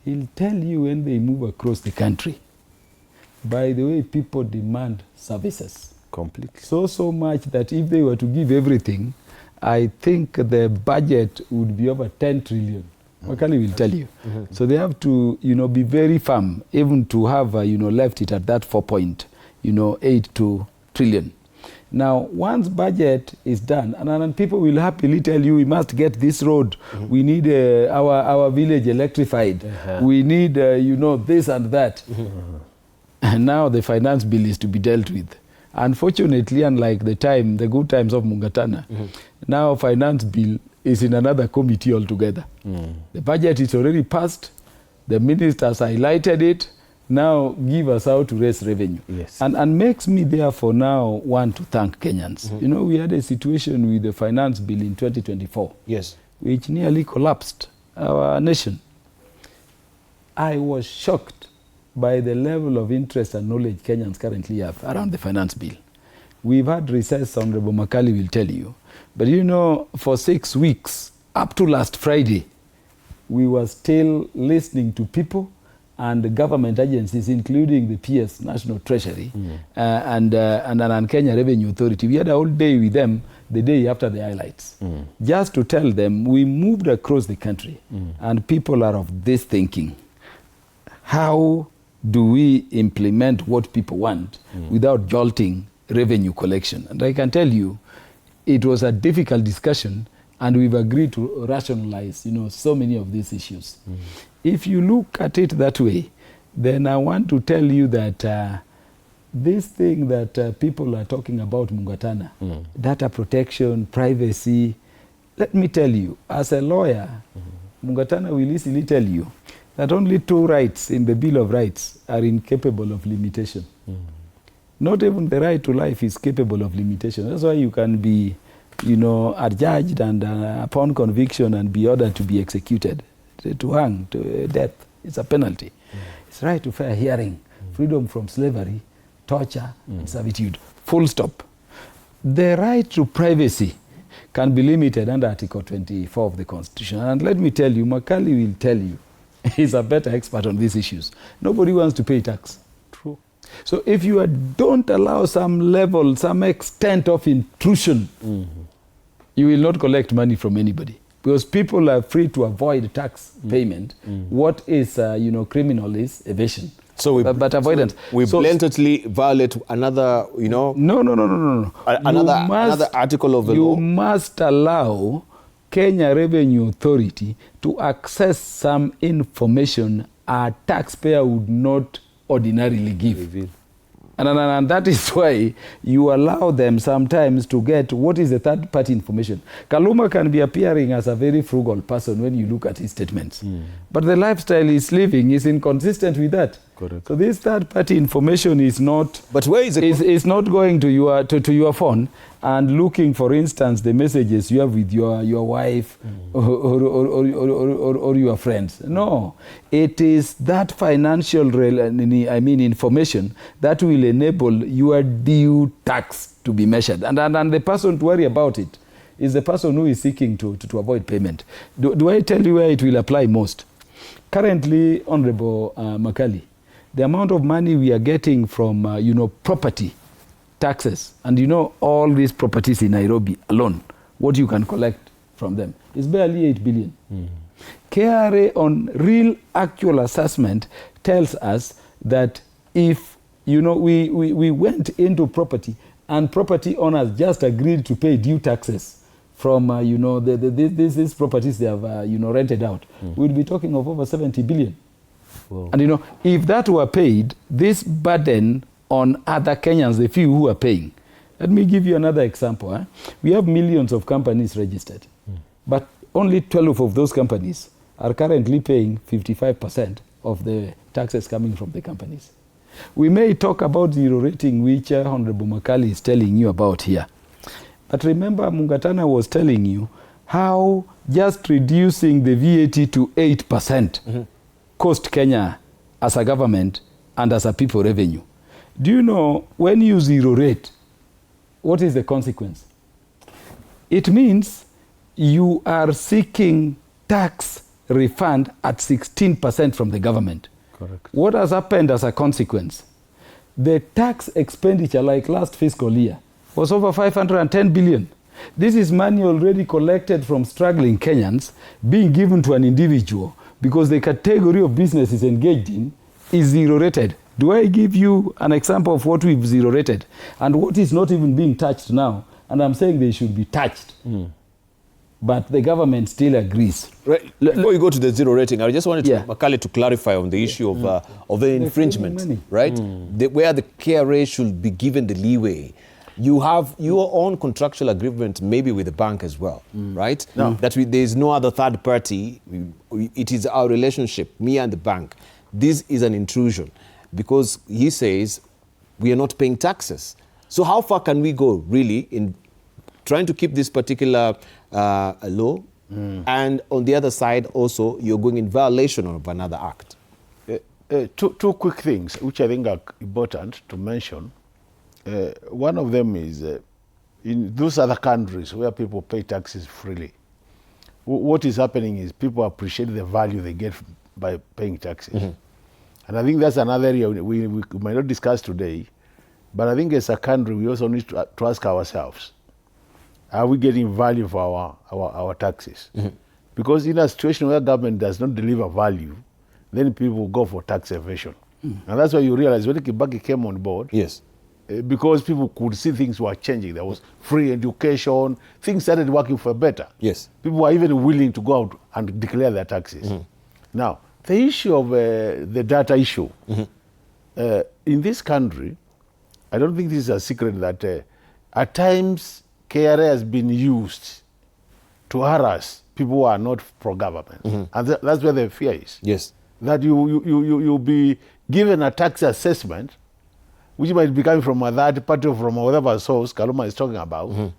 He'll tell you when they move across the country. By the way, people demand services. Completely. So much that if they were to give everything, I think the budget would be over 10 trillion. Makali will tell you. So they have to, be very firm, even to have, left it at that 4.82 trillion. Now, once budget is done, and people will happily tell you, we must get this road. We need our village electrified. We need, this and that. And now the finance bill is to be dealt with. Unfortunately, unlike the good times of Mungatana, now finance bill is in another committee altogether. The budget is already passed. The ministers highlighted it. Now give us how to raise revenue. Yes. And makes me therefore now want to thank Kenyans. We had a situation with the finance bill in 2024. Yes. Which nearly collapsed our nation. I was shocked by the level of interest and knowledge Kenyans currently have around the finance bill. We've had recess, Honorable Makali will tell you. But for 6 weeks, up to last Friday, we were still listening to people and the government agencies, including the PS, National Treasury, and Kenya Revenue Authority. We had a whole day with them the day after the highlights, just to tell them we moved across the country and people are of this thinking. How do we implement what people want without jolting revenue collection? And I can tell you, it was a difficult discussion, and we've agreed to rationalize, so many of these issues. If you look at it that way, then I want to tell you that this thing that people are talking about, Mungatana, data protection, privacy, let me tell you, as a lawyer, Mungatana will easily tell you that only 2 rights in the Bill of Rights are incapable of limitation. Not even the right to life is capable of limitation. That's why you can be, adjudged and upon conviction and be ordered to be executed, to hang, to death. It's a penalty. It's right to fair hearing, freedom from slavery, torture, and servitude. Full stop. The right to privacy can be limited under Article 24 of the Constitution. And let me tell you, Makali will tell you, he's a better expert on these issues. Nobody wants to pay tax. True. So if you don't allow some level, some extent of intrusion, you will not collect money from anybody. Because people are free to avoid tax payment. What is, criminal is evasion. So but avoidance. We blatantly violate another, No. Another article of the law. You must allow Kenya Revenue Authority to access some information a taxpayer would not ordinarily give. And that is why you allow them sometimes to get what is the third-party information. Kaluma can be appearing as a very frugal person when you look at his statements. But the lifestyle he's living is inconsistent with that. Correct. So this third-party information is not... But where is it? Is not going to your phone and looking, for instance, the messages you have with your wife or your friends. No. It is that financial information that will enable your due tax to be measured. And the person to worry about it is the person who is seeking to avoid payment. Do I tell you where it will apply most? Currently, Honorable Makali, the amount of money we are getting from, property taxes, and all these properties in Nairobi alone, what you can collect from them is barely 8 billion. KRA on real actual assessment tells us that if, we went into property and property owners just agreed to pay due taxes from, these properties they have, rented out, we'd be talking of over 70 billion. Wow. And if that were paid, this burden on other Kenyans, the few who are paying. Let me give you another example. We have millions of companies registered, but only 12 of those companies are currently paying 55% of the taxes coming from the companies. We may talk about zero rating, which Honorable Makali is telling you about here. But remember, Mungatana was telling you how just reducing the VAT to 8% cost Kenya as a government and as a people revenue. Do you know when you zero rate, what is the consequence? It means you are seeking tax refund at 16% from the government. Correct. What has happened as a consequence? The tax expenditure, like last fiscal year, was over 510 billion. This is money already collected from struggling Kenyans being given to an individual because the category of business is engaged in is zero rated. Do I give you an example of what we've zero rated and what is not even being touched now? And I'm saying they should be touched. But the government still agrees. Right. Before you go to the zero rating, I just wanted Makali to clarify on the issue of the infringement, right? Where the KRA should be given the leeway. You have your own contractual agreement, maybe with the bank as well, right? No. That there is no other third party. It is our relationship, me and the bank. This is an intrusion because he says we are not paying taxes. So how far can we go, really, in trying to keep this particular law? And on the other side, also, you're going in violation of another act. Two quick things, which I think are important to mention. One of them is in those other countries where people pay taxes freely, what is happening is people appreciate the value they get by paying taxes. And I think that's another area we might not discuss today, but I think as a country we also need to ask ourselves, are we getting value for our taxes? Because in a situation where government does not deliver value, then people go for tax evasion. And that's why you realize when Kibaki came on board, yes, because people could see things were changing. There was free education. Things started working for better. Yes. People were even willing to go out and declare their taxes. Now, the issue of the data issue, in this country, I don't think this is a secret that at times KRA has been used to harass people who are not pro-government. And that's where the fear is. Yes. That you'll be given a tax assessment which might be coming from a third party or from whatever source Kaluma is talking about.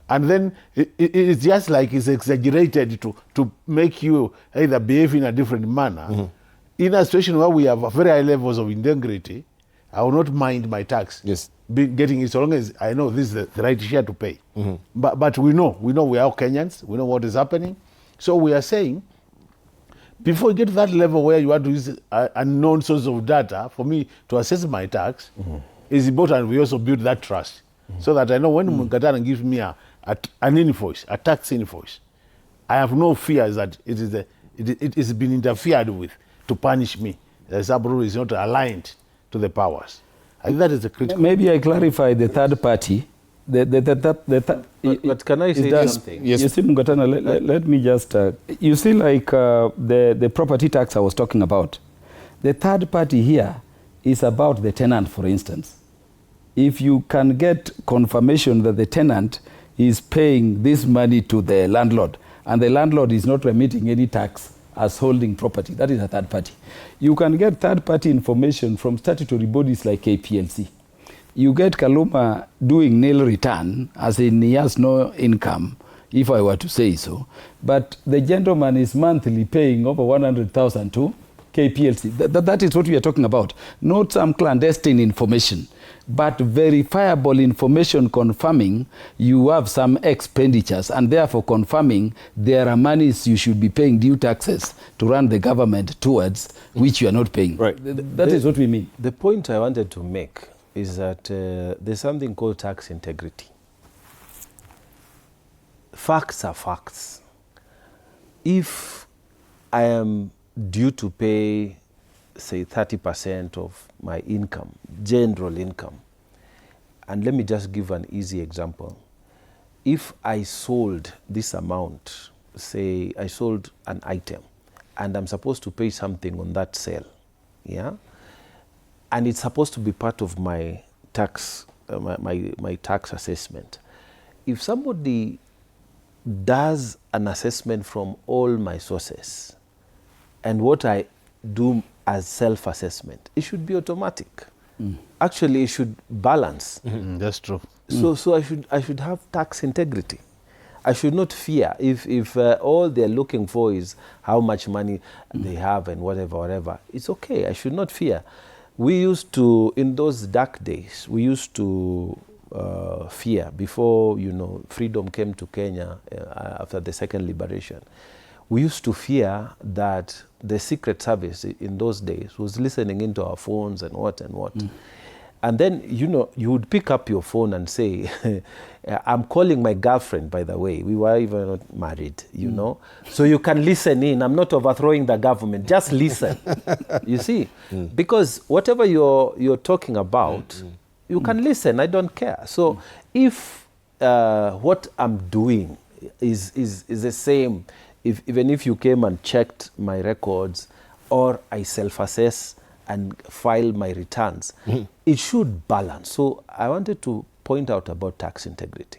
And then it's just like it's exaggerated to make you either behave in a different manner. In a situation where we have very high levels of integrity, I will not mind my tax. Yes. Getting it so long as I know this is the right share to pay. But we know we are all Kenyans, we know what is happening. So we are saying, before you get to that level where you want to use unknown source of data for me to assess my tax, it's important we also build that trust. So that I know when Mungatana gives me an invoice, a tax invoice, I have no fears that it is been interfered with to punish me. The sub-rule is not aligned to the powers. I think that is the critical. Maybe I clarify the third party. But can I say something? Yes. You see, Mungatana, let me just... you see, like the property tax I was talking about, the third party here is about the tenant, for instance. if you can get confirmation that the tenant is paying this money to the landlord and the landlord is not remitting any tax as holding property, that is a third party. You can get third party information from statutory bodies like KPLC. You get Kaluma doing nil return, as in he has no income, if I were to say so. But the gentleman is monthly paying over 100,000 to KPLC. That is what we are talking about. Not some clandestine information, but verifiable information confirming you have some expenditures and therefore confirming there are monies you should be paying due taxes to run the government towards which you are not paying. Right. That is what we mean. The point I wanted to make is that there's something called tax integrity. Facts are facts. If I am due to pay, say, 30% of my income, general income, and let me just give an easy example. If I sold this amount, say I sold an item, and I'm supposed to pay something on that sale, yeah, and it's supposed to be part of my tax, my tax assessment. If somebody does an assessment from all my sources, and what I do as self-assessment, it should be automatic. Actually, it should balance. That's true. So I should have tax integrity. I should not fear if all they're looking for is how much money they have and whatever. It's okay. I should not fear. We used to, in those dark days, we used to fear before, freedom came to Kenya after the second liberation. We used to fear that the Secret Service in those days was listening into our phones and what. And then, you would pick up your phone and say, I'm calling my girlfriend, by the way. We were even not married, So you can listen in. I'm not overthrowing the government. Just listen. You see? Because whatever you're talking about, you can listen. I don't care. So if what I'm doing is the same, even if you came and checked my records, or I self-assess and file my returns, it should balance. So I wanted to point out about tax integrity.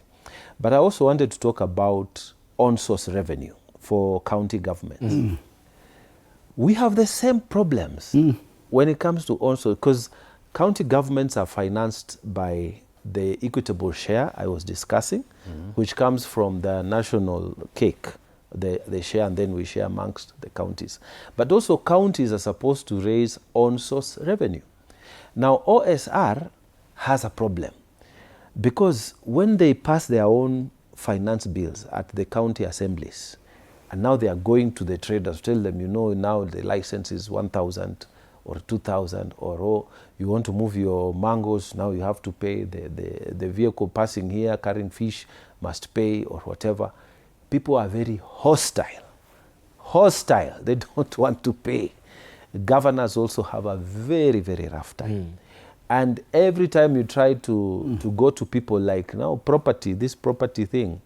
But I also wanted to talk about on-source revenue for county governments. We have the same problems when it comes to on-source, because county governments are financed by the equitable share I was discussing, which comes from the national cake. They share, and then we share amongst the counties. But also counties are supposed to raise on-source revenue. Now OSR has a problem, because when they pass their own finance bills at the county assemblies, and now they are going to the traders, tell them, now the license is 1,000 or 2,000, or you want to move your mangoes, now you have to pay, the vehicle passing here carrying fish must pay, or whatever. People are very hostile. They don't want to pay. Governors also have a very, very rough time. And every time you try to go to people like, now this property thing,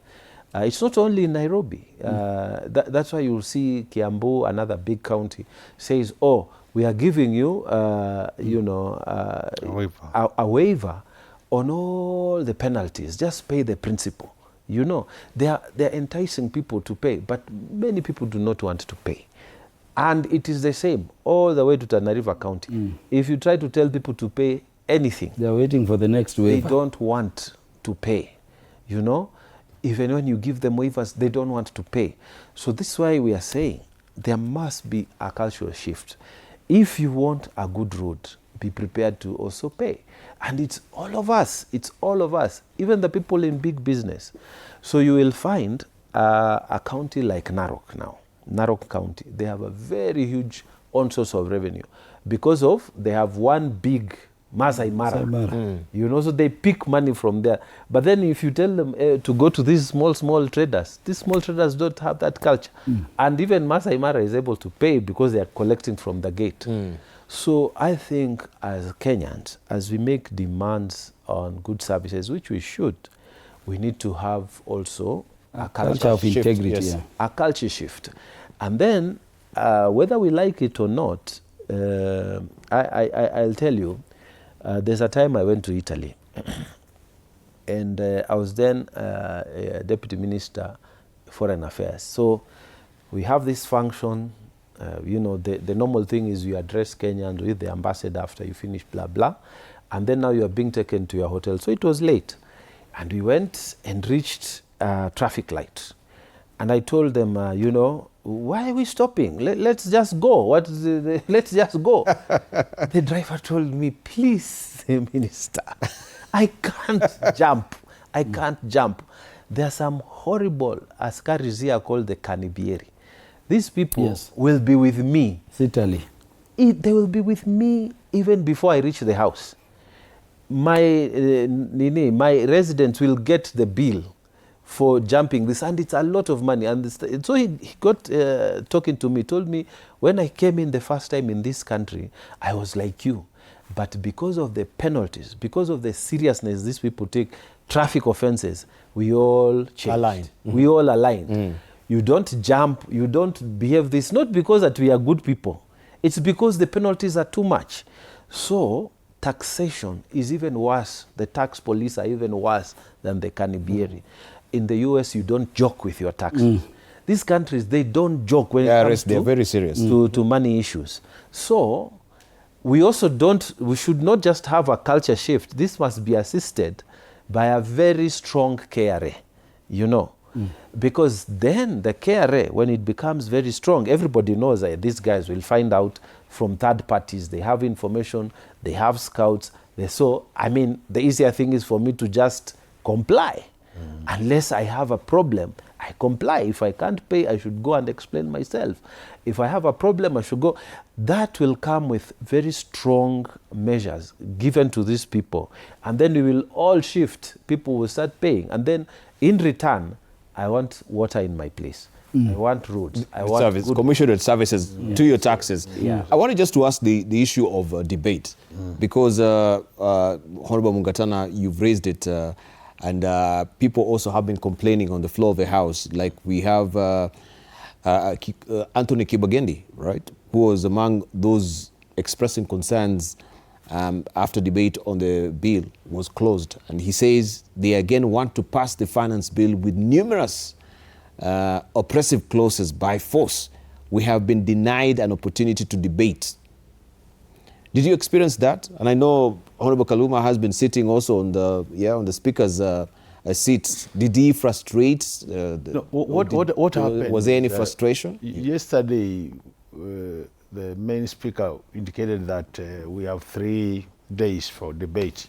it's not only in Nairobi. That's why you'll see Kiambu, another big county, says, we are giving you, a waiver on all the penalties. Just pay the principal. They're enticing people to pay, but many people do not want to pay. And it is the same all the way to Tana River County. If you try to tell people to pay anything, they're waiting for the next waiver. They don't want to pay. Even when you give them waivers, they don't want to pay. So this is why we are saying there must be a cultural shift. If you want a good road, be prepared to also pay. And it's all of us. It's all of us, even the people in big business. So you will find a county like Narok now, Narok County, they have a very huge on-source of revenue because they have one big Masai Mara. So they pick money from there. But then if you tell them to go to these small traders, these small traders don't have that culture. And even Masai Mara is able to pay because they are collecting from the gate. So I think as Kenyans, as we make demands on good services, which we should, we need to have also a culture of integrity. Yes. A culture shift. And then whether we like it or not, I'll tell you, there's a time I went to Italy and I was then Deputy Minister, Foreign Affairs. So we have this function. You know, the normal thing is you address Kenyans with the ambassador after you finish blah, blah. And then now you are being taken to your hotel. So it was late. And we went and reached a traffic light. And I told them, you know, why are we stopping? Let's just go. Let's just go. The driver told me, please, Minister, I can't jump. I can't jump. There are some horrible askaris here called the Kanibieri. These people will be with me. Italy. They will be with me even before I reach the house. My residents will get the bill for jumping this, and it's a lot of money. And so he got talking to me, told me, when I came in the first time in this country, I was like you. But because of the penalties, because of the seriousness these people take, traffic offenses, we all changed. Align. We all aligned. You don't jump, you don't behave this, not because that we are good people. It's because the penalties are too much. So taxation is even worse. The tax police are even worse than the Kanibieri. In the US, you don't joke with your taxes. These countries, they don't joke when it comes they're very serious. to money issues. So we also we should not just have a culture shift. This must be assisted by a very strong KRA, you know. Because then the KRA, when it becomes very strong, everybody knows that these guys will find out from third parties. They have information, they have scouts. So, I mean, the easier thing is for me to just comply. Unless I have a problem, I comply. If I can't pay, I should go and explain myself. If I have a problem, I should go. That will come with very strong measures given to these people. And then we will all shift. People will start paying. And then in return, I want water in my place. I want roads. I want commissioned services to your taxes. I wanted just to ask the issue of debate, because Honorable Mungatana, you've raised it, and people also have been complaining on the floor of the House. Like we have Anthony Kibagendi, right, who was among those expressing concerns after debate on the bill was closed. And he says they again want to pass the finance bill with numerous oppressive clauses by force. We have been denied an opportunity to debate. Did you experience that? And I know Honorable Kaluma has been sitting also on the speaker's seat. Did he frustrate? What happened? Was there any frustration? Yesterday, the main speaker indicated that we have 3 days for debate.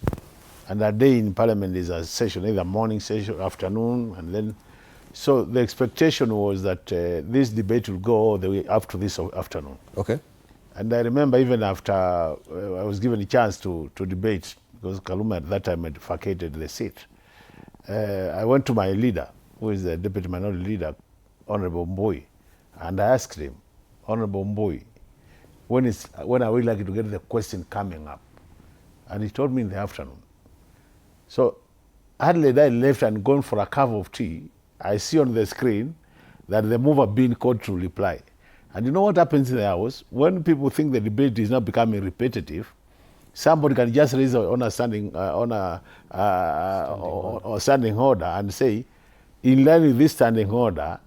And a day in Parliament is a session, either morning session, afternoon, and then. So the expectation was that this debate will go all the way up to this afternoon. Okay. And I remember even after I was given a chance to debate, because Kaluma at that time had vacated the seat, I went to my leader, who is the Deputy Minority Leader, Honorable Mbui, and I asked him, Honorable Mbui, when are we likely to get the question coming up? And he told me in the afternoon. So hardly I left and gone for a cup of tea, I see on the screen that the mover being called to reply. And you know what happens in the House? When people think the debate is now becoming repetitive, somebody can just raise on a standing standing order and say, in line with this standing order,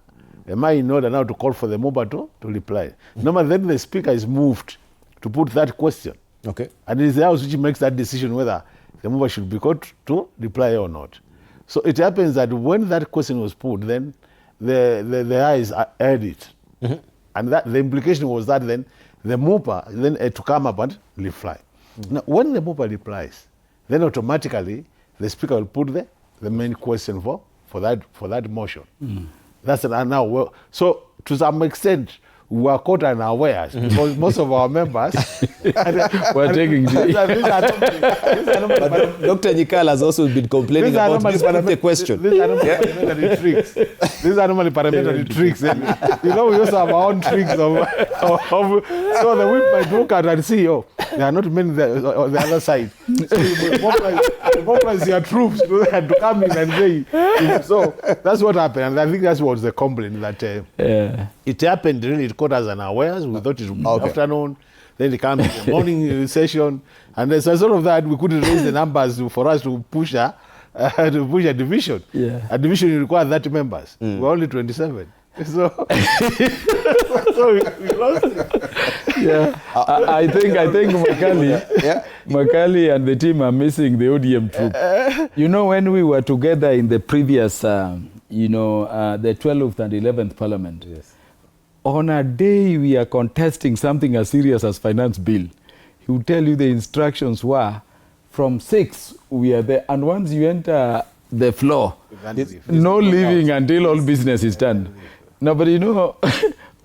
am I in order now to call for the mover to reply? Normally, then the speaker is moved to put that question. Okay. And it is the House which makes that decision whether the mover should be called to reply or not. So it happens that when that question was put, then the eyes heard it. And that the implication was that then the mover then had to come up and reply. Now, when the mover replies, then automatically the speaker will put the main question for that motion. That's now. So to some extent, we were caught unawares because most of our members were taking Dr. Nyikal has also been complaining about this part of the question. These are normally parliamentary tricks. These are normally parliamentary tricks. And, we also have our own tricks. So the whip might look at and see, there are not many on the other side. So you mobilize your troops to come in and say. So that's what happened. And I think that was the complaint that it happened really. It caught us unawares. We thought it would be afternoon. then it comes in the morning session, and as a result of that, we couldn't raise the numbers for us to push a division. Yeah. A division requires 30 members. We're only 27. So, so we lost it. Yeah, I think Makali and the team are missing the ODM troop. You know, when we were together in the previous, the 12th and 11th Parliament, Yes. on a day we are contesting something as serious as finance bill, he will tell you the instructions were from 6 we are there, and once you enter the floor, no leaving until all business is done. No, but you know,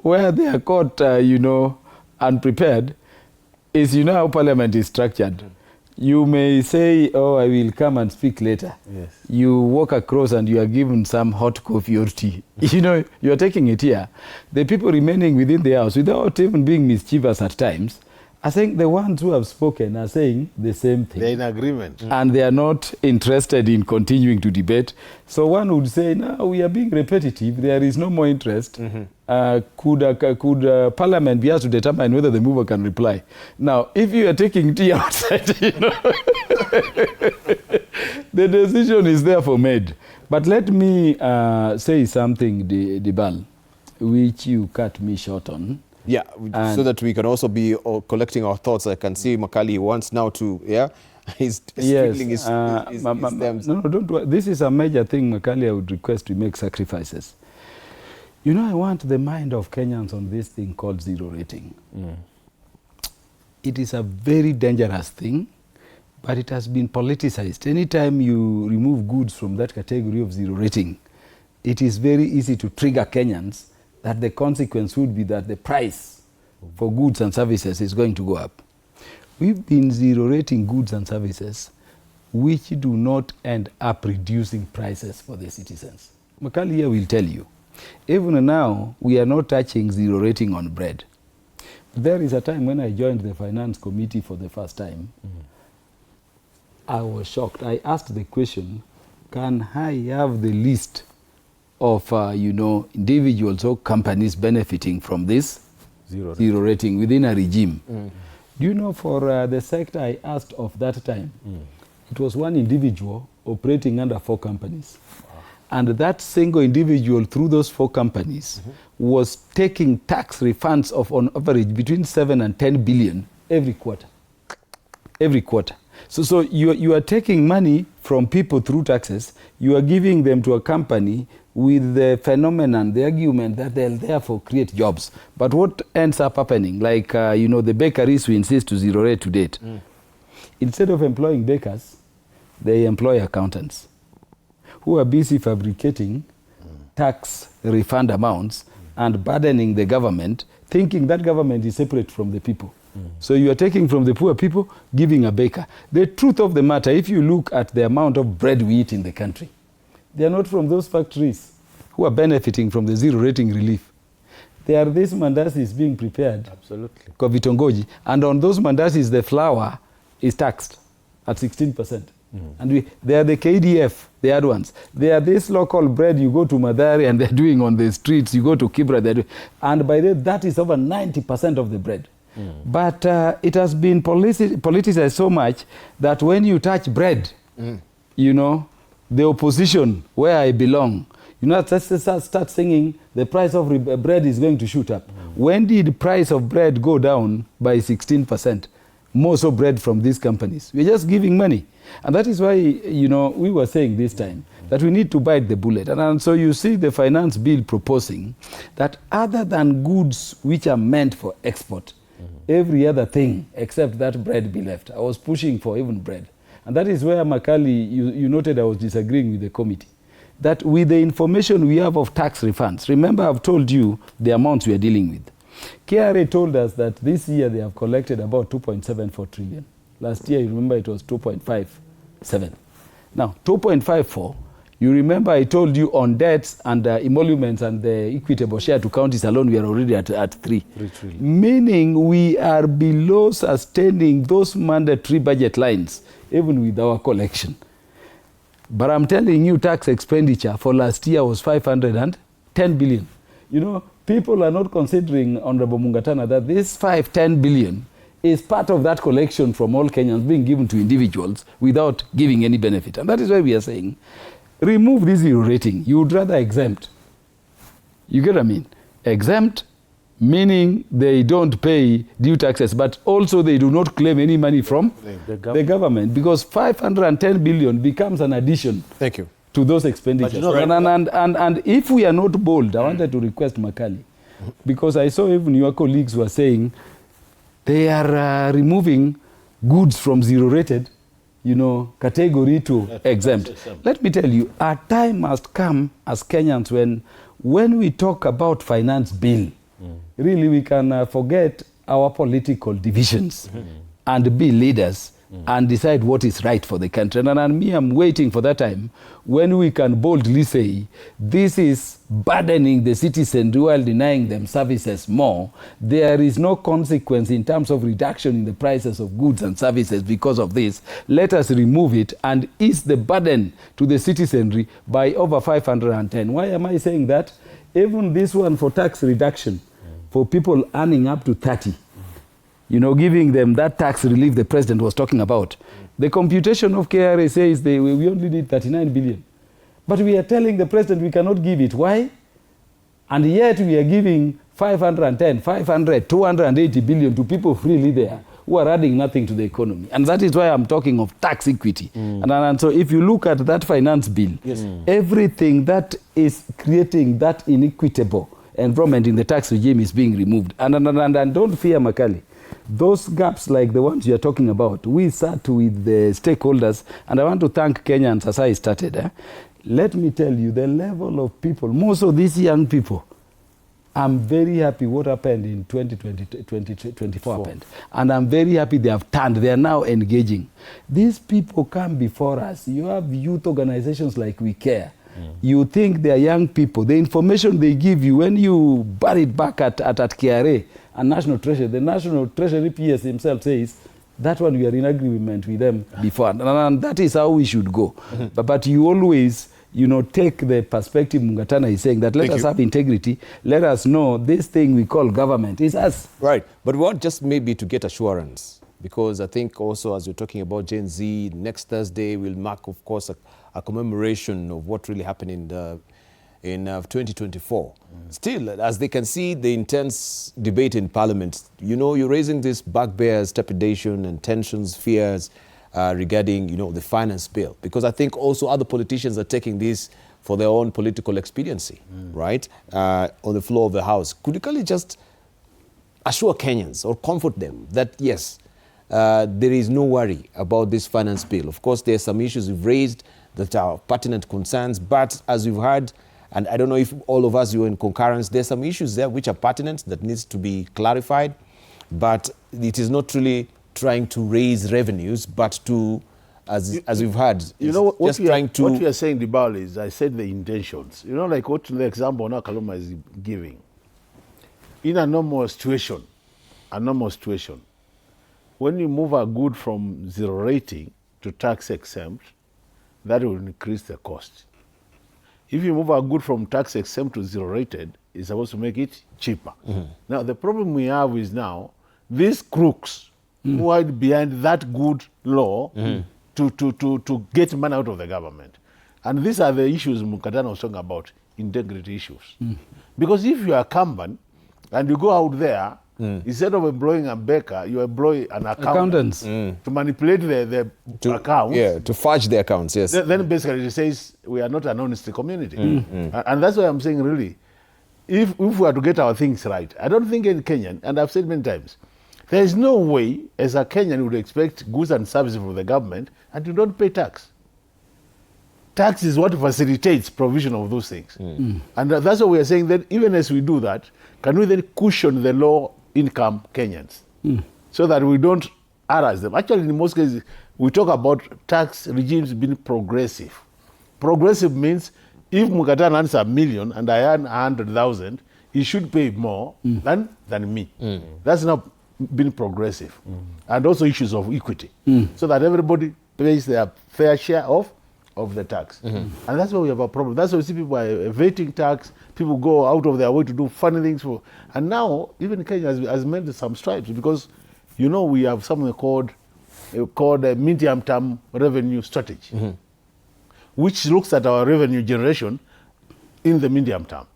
where they are caught, unprepared, is how Parliament is structured. You may say, oh, I will come and speak later. Yes. You walk across and you are given some hot coffee or tea. You are taking it here. The people remaining within the house, without even being mischievous at times, I think the ones who have spoken are saying the same thing. They're in agreement. And they are not interested in continuing to debate. So one would say, now we are being repetitive. There is no more interest. Could Parliament be asked to determine whether the mover can reply? Now, if you are taking tea outside, the decision is therefore made. But let me say something, Debarl, which you cut me short on. Yeah, so that we can also be collecting our thoughts. I can see Makali wants now to, he's twiddling his thumbs. No, don't worry. This is a major thing, Makali. I would request we make sacrifices. I want the mind of Kenyans on this thing called zero rating. It is a very dangerous thing, but it has been politicized. Anytime you remove goods from that category of zero rating, it is very easy to trigger Kenyans that the consequence would be that the price for goods and services is going to go up. We've been zero rating goods and services which do not end up reducing prices for the citizens. Makali here will tell you, even now we are not touching zero rating on bread. There is a time when I joined the finance committee for the first time, I was shocked. I asked the question, can I have the list of individuals or companies benefiting from this zero rating within a regime? Do you know, for the sector I asked of that time, it was one individual operating under 4 companies. And that single individual through those 4 companies was taking tax refunds of on average between 7 and 10 billion every quarter. Every quarter. So you are taking money from people through taxes, you are giving them to a company with the phenomenon, the argument that they'll therefore create jobs. But what ends up happening, like, the bakeries who insist to zero rate to date, instead of employing bakers, they employ accountants who are busy fabricating tax refund amounts and burdening the government, thinking that government is separate from the people. So you are taking from the poor people, giving a baker. The truth of the matter, if you look at the amount of bread we eat in the country, they are not from those factories who are benefiting from the zero rating relief. There are these mandasis being prepared, Absolutely. kwa vitongoji, and on those mandasis the flour is taxed at 16%. And they are the KDF, the other ones. They are this local bread you go to Madari and they're doing on the streets, you go to Kibra, they're doing, and by that is over 90% of the bread. But it has been politicized so much that when you touch bread, the opposition, where I belong, start singing, the price of bread is going to shoot up. When did the price of bread go down by 16%? More so bread from these companies. We're just giving money. And that is why, we were saying this time that we need to bite the bullet. And so you see the finance bill proposing that other than goods which are meant for export, every other thing except that bread be left. I was pushing for even bread. And that is where, Makali, you noted I was disagreeing with the committee. That with the information we have of tax refunds, remember I've told you the amounts we are dealing with. KRA told us that this year they have collected about 2.74 trillion. Last year, you remember it was 2.57. Now, 2.54, you remember I told you on debts and emoluments and the equitable share to counties alone, we are already at 3 trillion. Meaning we are below sustaining those mandatory budget lines, even with our collection. But I'm telling you, tax expenditure for last year was 510 billion. People are not considering, Honorable Mungatana, that this 510 billion is part of that collection from all Kenyans being given to individuals without giving any benefit. And that is why we are saying, remove this zero rating. You would rather exempt. You get what I mean? Exempt, meaning they don't pay due taxes, but also they do not claim any money from the government, because 510 billion becomes an addition. Thank you. To those expenditures. You know, and if we are not bold, I wanted to request Makali, because I saw even your colleagues were saying they are removing goods from zero-rated, category to exempt. Let me tell you, our time must come as Kenyans when we talk about finance bill, really we can forget our political divisions and be leaders and decide what is right for the country. And me, I'm waiting for that time when we can boldly say, this is burdening the citizens while denying them services more. There is no consequence in terms of reduction in the prices of goods and services because of this. Let us remove it and ease the burden to the citizenry by over 510. Why am I saying that? Even this one for tax reduction for people earning up to 30. Giving them that tax relief the president was talking about. The computation of KRA says we only need 39 billion. But we are telling the president we cannot give it. Why? And yet we are giving 510, 500, 280 billion to people freely there who are adding nothing to the economy. And that is why I'm talking of tax equity. And so if you look at that finance bill, everything that is creating that inequitable environment in the tax regime is being removed. And don't fear, Makali. Those gaps like the ones you're talking about, we sat with the stakeholders, and I want to thank Kenyans as I started. Let me tell you, the level of people, most of these young people, I'm very happy what happened in 2024 happened. And I'm very happy they have turned. They are now engaging. These people come before us. You have youth organizations like We Care. You think they are young people. The information they give you, when you bury it back at KRA and National Treasury, the National Treasury PS himself says, that one we are in agreement with them before. And that is how we should go. But you always, take the perspective Mungatana is saying that let us have integrity. Let us know this thing we call government is us. Right. But we want just maybe to get assurance, because I think also as we're talking about Gen Z, next Thursday will mark, of course, a commemoration of what really happened in 2024. Still, as they can see the intense debate in Parliament, you're raising this bugbears, trepidation and tensions, fears regarding, the finance bill. Because I think also other politicians are taking this for their own political expediency, right, on the floor of the House. Could you kindly just assure Kenyans or comfort them that, yes, there is no worry about this finance bill? Of course, there are some issues you've raised that are pertinent concerns, but as we've heard, and I don't know if all of us were in concurrence, there's some issues there which are pertinent that needs to be clarified, but it is not really trying to raise revenues, but to, as we've heard, what you are saying, Debarl, is I said the intentions. Like what the example now Kaluma is giving. In a normal situation, when you move a good from zero rating to tax exempt, that will increase the cost. If you move a good from tax exempt to zero rated, it's supposed to make it cheaper. Now, the problem we have is now these crooks who are behind that good law to get money out of the government. And these are the issues Mukatana was talking about, integrity issues. Because if you are Kamban and you go out there, instead of employing a baker, you employ an accountant to manipulate the accounts. Yeah, to fudge the accounts, yes. Then basically it says we are not an honest community. And that's why I'm saying, really, if we are to get our things right, I don't think in Kenyan, and I've said many times, there is no way as a Kenyan would expect goods and services from the government and you don't pay tax. Tax is what facilitates provision of those things. And that's why we are saying that even as we do that, can we then cushion the low income Kenyans so that we don't harass them? Actually, in most cases, we talk about tax regimes being progressive. Progressive means if Mukatan earns $1 million and I earn 100,000, he should pay more than me. That's not being progressive. And also issues of equity, so that everybody pays their fair share of the tax. And that's why we have a problem. That's why we see people are evading tax. People go out of their way to do funny things. And now, even Kenya has made some stripes, because You know, we have something called a medium-term revenue strategy, which looks at our revenue generation in the medium term.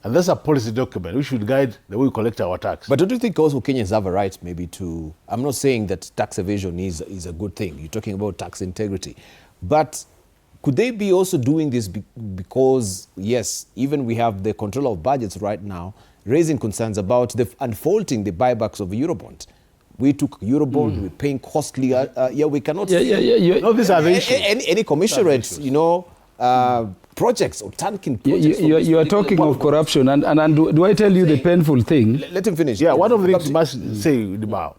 And that's a policy document which should guide the way we collect our tax. But don't you think also Kenyans have a right maybe to, I'm not saying that tax evasion is a good thing. You're talking about tax integrity. But could they be also doing this because, yes, even we have the control of budgets right now, raising concerns about the unfolding the buybacks of Eurobond. We took Eurobond, we're paying costly, we cannot... No, these are the issues. Any commissionates, projects or tanking projects. You are talking of corruption, and do I tell you the painful thing? Let him finish. Yeah, one of the things you must say, Debarl,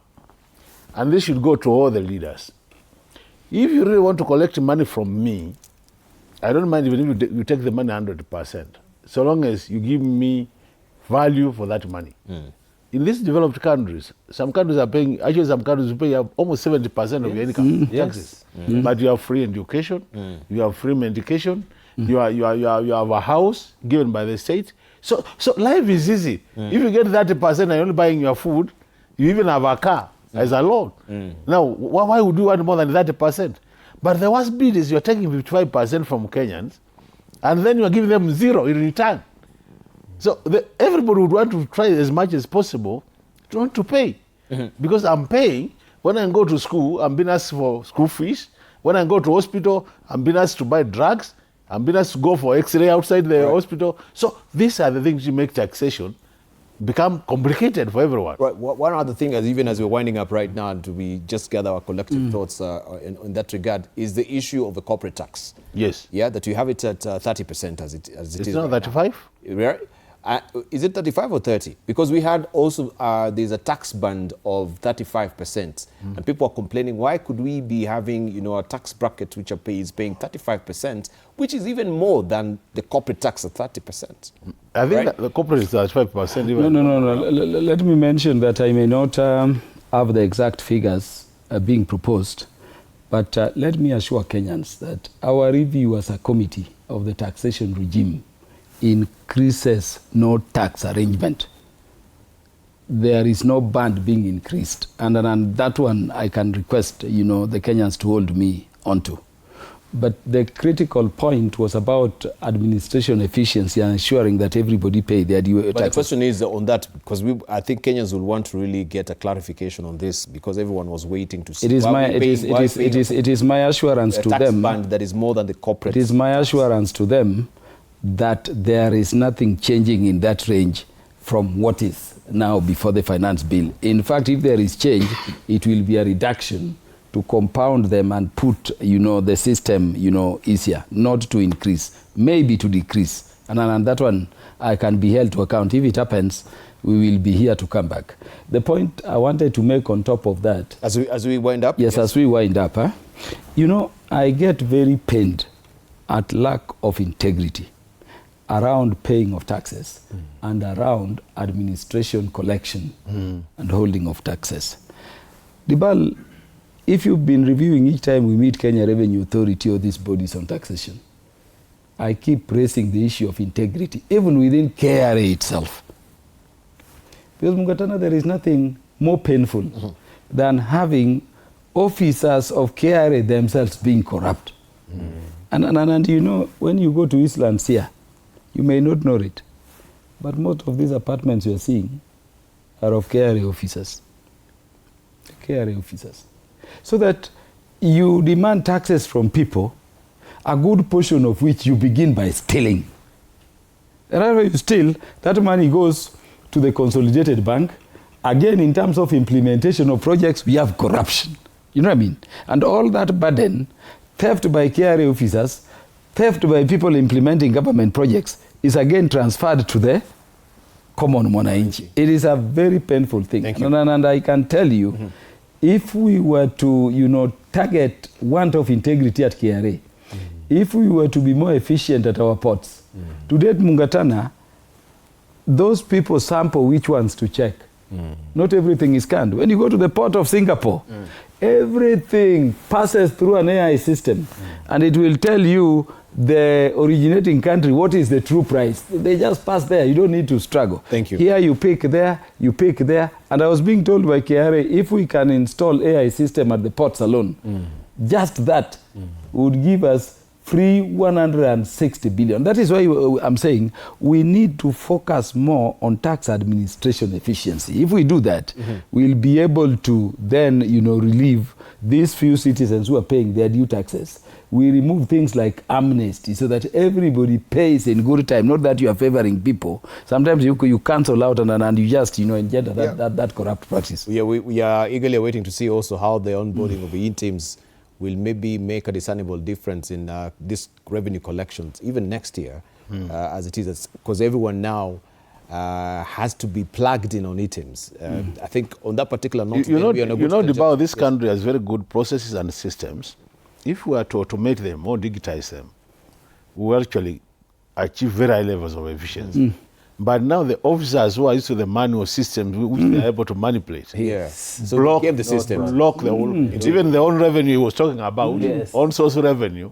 and this should go to all the leaders. If you really want to collect money from me, I don't mind even if you take the money 100%, so long as you give me value for that money. In these developed countries, some countries are paying, actually some countries pay almost 70% of your income taxes. But you have free education, you have free medication, you have a house given by the state. So life is easy. If you get 30% and you're only buying your food, you even have a car as a loan. Now, why would you want more than 30%? But the worst bit is you're taking 55% from Kenyans, and then you're giving them zero in return. So everybody would want to try as much as possible to want to pay. Because I'm paying. When I go to school, I'm being asked for school fees. When I go to hospital, I'm being asked to buy drugs. I'm being asked to go for X-ray outside the hospital. So these are the things that make taxation become complicated for everyone. Right. One other thing, even as we're winding up right now, and we just gather our collective thoughts in that regard, is the issue of the corporate tax. Yes. Yeah, that you have it at 30% as it is. It's not 35? Right. Is it 35 or 30? Because we had also, there's a tax band of 35%. And people are complaining, why could we be having, a tax bracket which is paying 35%, which is even more than the corporate tax of 30%? I think that the corporate is 35%. Even. No. Let me mention that I may not have the exact figures being proposed, but let me assure Kenyans that our review as a committee of the taxation regime increases no tax arrangement. There is no band being increased. And that one I can request, the Kenyans to hold me onto. But the critical point was about administration efficiency and ensuring that everybody pay their due taxes. But the question is on that, because I think Kenyans will want to really get a clarification on this, because everyone was waiting to see. It is my assurance to them. A tax band that is more than the corporate. It is my assurance to them that there is nothing changing in that range from what is now before the finance bill. In fact, if there is change, it will be a reduction to compound them and put, the system, easier, not to increase, maybe to decrease. And on that one, I can be held to account. If it happens, we will be here to come back. The point I wanted to make on top of that... As we wind up? Yes, as we wind up. I get very pained at lack of integrity around paying of taxes and around administration collection and holding of taxes. Debarl, if you've been reviewing each time we meet Kenya Revenue Authority or these bodies on taxation, I keep raising the issue of integrity, even within KRA itself. Because Mungatana, there is nothing more painful than having officers of KRA themselves being corrupt. And when you go to Eastlands here, you may not know it, but most of these apartments you are seeing are of KRA officers. KRA officers. So that you demand taxes from people, a good portion of which you begin by stealing. And after you steal, that money goes to the consolidated bank. Again, in terms of implementation of projects, we have corruption. You know what I mean? And all that burden, theft by KRA officers, theft by people implementing government projects, is again transferred to the common mwananchi. It is a very painful thing. And I can tell you, if we were to, target want of integrity at KRA, if we were to be more efficient at our ports, today at Mungatana, those people sample which ones to check. Not everything is scanned. When you go to the port of Singapore, everything passes through an AI system, and it will tell you the originating country, what is the true price. They just pass there. You don't need to struggle. Thank you. Here you pick there, you pick there. And I was being told by KRA, if we can install AI system at the ports alone, just that would give us free 160 billion. That is why I'm saying we need to focus more on tax administration efficiency. If we do that, we'll be able to then, relieve these few citizens who are paying their due taxes. We remove things like amnesty so that everybody pays in good time, not that you are favoring people. Sometimes you cancel out and you just, engender that corrupt practice. Yeah, we are eagerly waiting to see also how the onboarding of the in-teams will maybe make a discernible difference in this revenue collections, even next year, as it is, because everyone now has to be plugged in on e-teams. I think on that particular note, Debarl, this country has very good processes and systems. If we are to automate them or digitize them, we will actually achieve very high levels of efficiency. But now the officers who are used to the manual systems, which they are able to manipulate, so block the system, block the whole, even the own revenue he was talking about, own source revenue.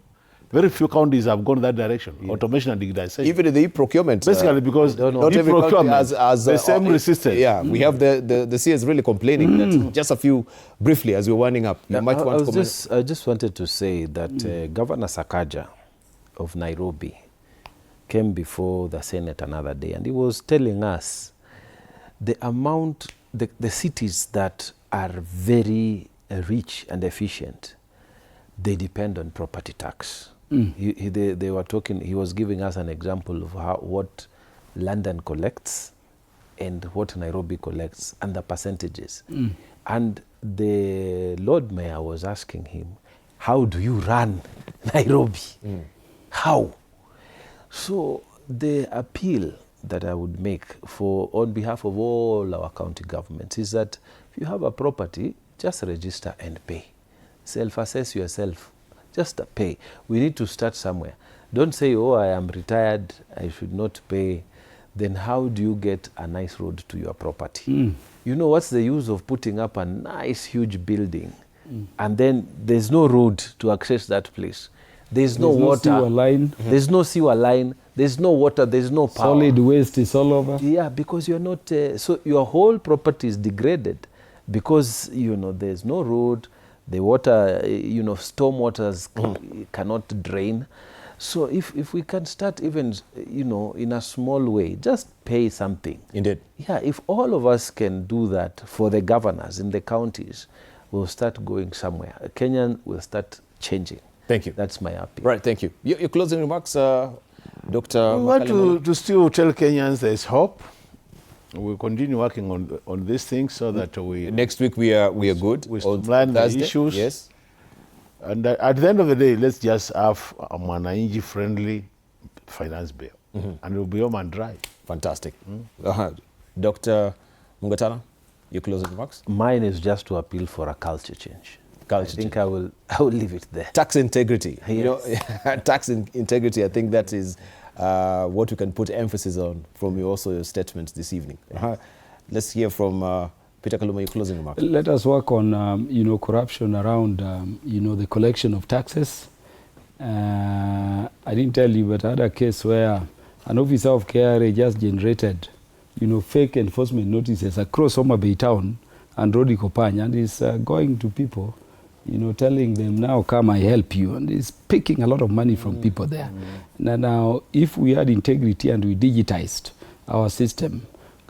Very few counties have gone that direction, automation and digitization. Even in the e-procurement. Basically because not every country has the same resistance. Yeah, we have the CS really complaining. That just a few, briefly, as we're winding up. You might want to comment. I just wanted to say that Governor Sakaja of Nairobi came before the Senate another day, and he was telling us the amount, the cities that are very rich and efficient, they depend on property tax. They were talking, he was giving us an example of what London collects and what Nairobi collects and the percentages. And the Lord Mayor was asking him, how do you run Nairobi? How? So the appeal that I would make on behalf of all our county governments is that if you have a property, just register and pay. Self-assess yourself. Just pay. We need to start somewhere. Don't say, oh, I am retired, I should not pay. Then how do you get a nice road to your property? What's the use of putting up a nice, huge building and then there's no road to access that place? There's no water. Sewer line. There's no sewer line. There's no water. There's no power. Solid waste is all over. Yeah, because you're not... so your whole property is degraded because, there's no road. The water, storm waters cannot drain. So if we can start even, in a small way, just pay something. Indeed. Yeah, if all of us can do that for the governors in the counties, we'll start going somewhere. Kenyan will start changing. Thank you. That's my appeal. Right, thank you. Your closing remarks, Dr. We want to still tell Kenyans there's hope. We'll continue working on these things so that we... Next week we are good. We streamline the issues. Yes. And at the end of the day, let's just have a mwananchi-friendly finance bill. And we'll be home and dry. Fantastic. Dr. Mungatana, your closing remarks? Mine is just to appeal for a culture change. I think I will leave it there. Tax integrity. Yes. Tax integrity, I think that is what we can put emphasis on from your statements this evening. Let's hear from Peter Kaluma, your closing remarks. Let us work on, corruption around, the collection of taxes. I didn't tell you, but I had a case where an officer of KRA just generated, fake enforcement notices across Homa Bay town and Rodi Kopanya, and is going to people, telling them, now come, I help you. And he's picking a lot of money from people there. Now, if we had integrity and we digitized our system,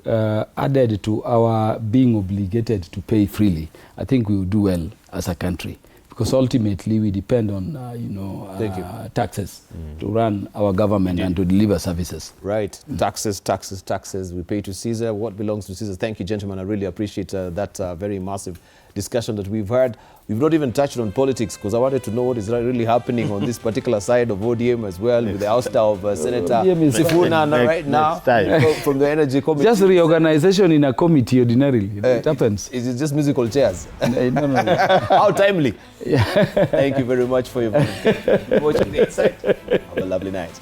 added to our being obligated to pay freely, I think we will do well as a country. Because ultimately we depend on, taxes to run our government and to deliver services. Right. Taxes. We pay to Caesar what belongs to Caesar. Thank you, gentlemen. I really appreciate that very massive discussion that we've had. We've not even touched on politics because I wanted to know what is really happening on this particular side of ODM as well, with the ouster of Senator Sifuna right now from the Energy Committee. Just reorganization in a committee ordinarily. It happens. Is it just musical chairs? No. How timely. Yeah. Thank you very much for your watching the Insight. Have a lovely night.